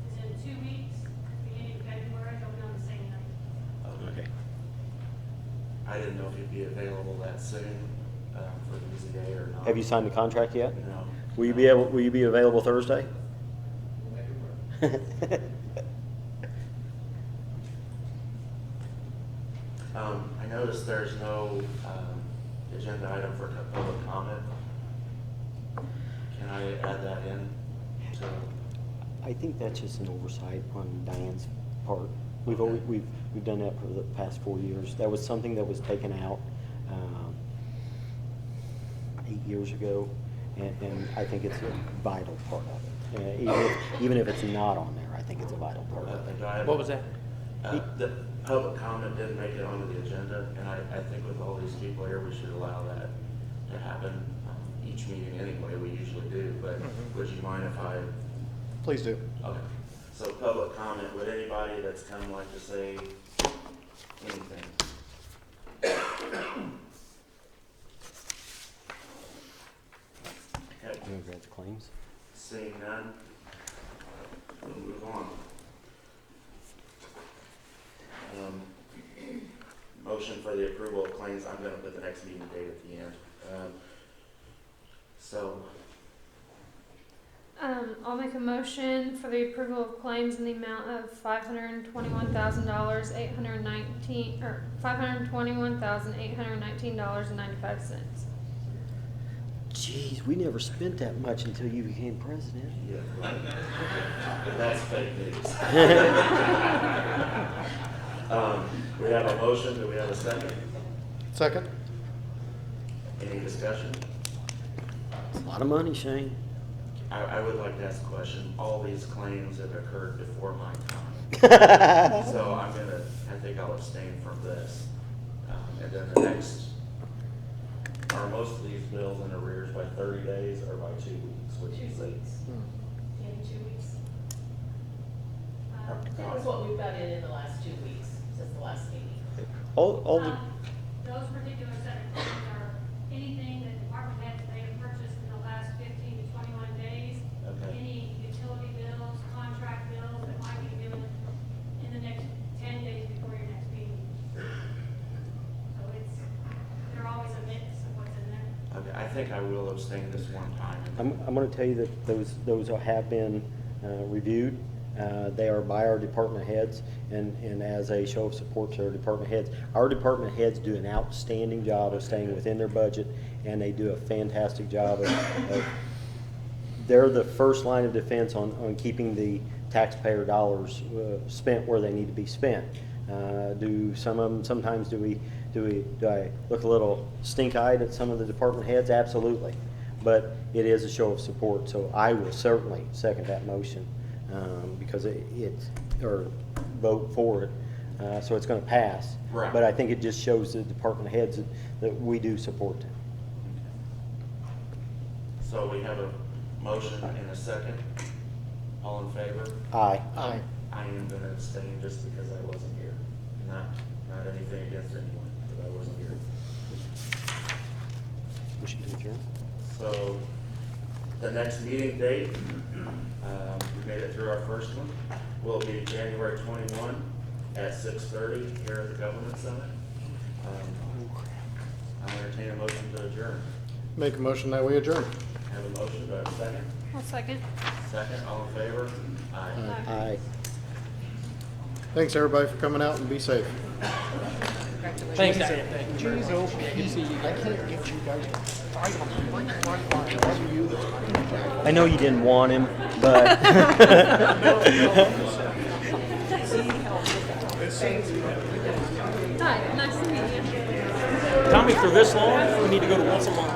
is in 2 weeks, beginning of February, they'll be on the same night. Okay. I didn't know if you'd be available that soon for the BZA or not. Have you signed the contract yet? No. Will you be available Thursday? I noticed there's no agenda item for public comment. Can I add that in? So, I think that's just an oversight on Diane's part. We've always, we've done that for the past 4 years. That was something that was taken out 8 years ago, and I think it's a vital part of it. Even if it's not on there, I think it's a vital part of it. What was that? The public comment didn't make it onto the agenda, and I think with all these people here, we should allow that to happen each meeting anyway. We usually do, but would you mind if I? Please do. Okay. So public comment, would anybody that's come like to say anything? Okay. You want to grab the claims? Seeing none, we'll move on. Motion for the approval of claims, I'm gonna put the next meeting date at the end. I'll make a motion for the approval of claims in the amount of $521,819, or $521,819.95. Jeez, we never spent that much until you became president. Yeah, right. That's fake news. We have a motion, do we have a second? Second? Any discussion? It's a lot of money, Shane. I would like to ask a question. All these claims have occurred before my time. So I think I'll abstain from this. And then the next, are most of these bills in arrears by 30 days or by 2 weeks? Which 2 is weeks. In 2 weeks. That was it? what we've got in the last 2 weeks, since the last meeting. All the Those particular set of claims are anything that department heads may have purchased in the last 15 to 21 days. Okay. Any utility bills, contract bills that might be due in the next 10 days before your next meeting. So they're always a mix of what's in there. Okay, I think I will abstain this one time. I'm going to tell you that those have been reviewed. They are by our department heads, and as a show of support to our department heads do an outstanding job of staying within their budget, and they do a fantastic job of they're the first line of defense on keeping the taxpayer dollars spent where they need to be spent. Do some of them, sometimes do I look a little stink-eyed at some of the department heads? Absolutely. But it is a show of support, so I will certainly second that motion because or vote for it. So it's going to pass. Right. But I think it just shows the department heads that we do support them. So we have a motion and a second. All in favor? Aye. Aye. I am going to abstain just because I wasn't here. Not anything against anyone, but I wasn't here. Motion to adjourn. So the next meeting date, we made it through our first one, will be January 21 at 6:30 here at the Government Summit. I'll entertain a motion to adjourn. Make a motion that we adjourn. Have a motion, do I have a second? I'll second. Second, all in favor? Aye. Aye. Thanks, everybody, for coming out, and be safe. Thanks, Diane. Thank you. Jeez, oh, Yeah, good to see you I guys. can't get you guys to fight on the right line. It wasn't you that's fighting, Jack. I know you didn't want him, but Hi, nice to meet you. Tommy, for this long, we need to go to once a month.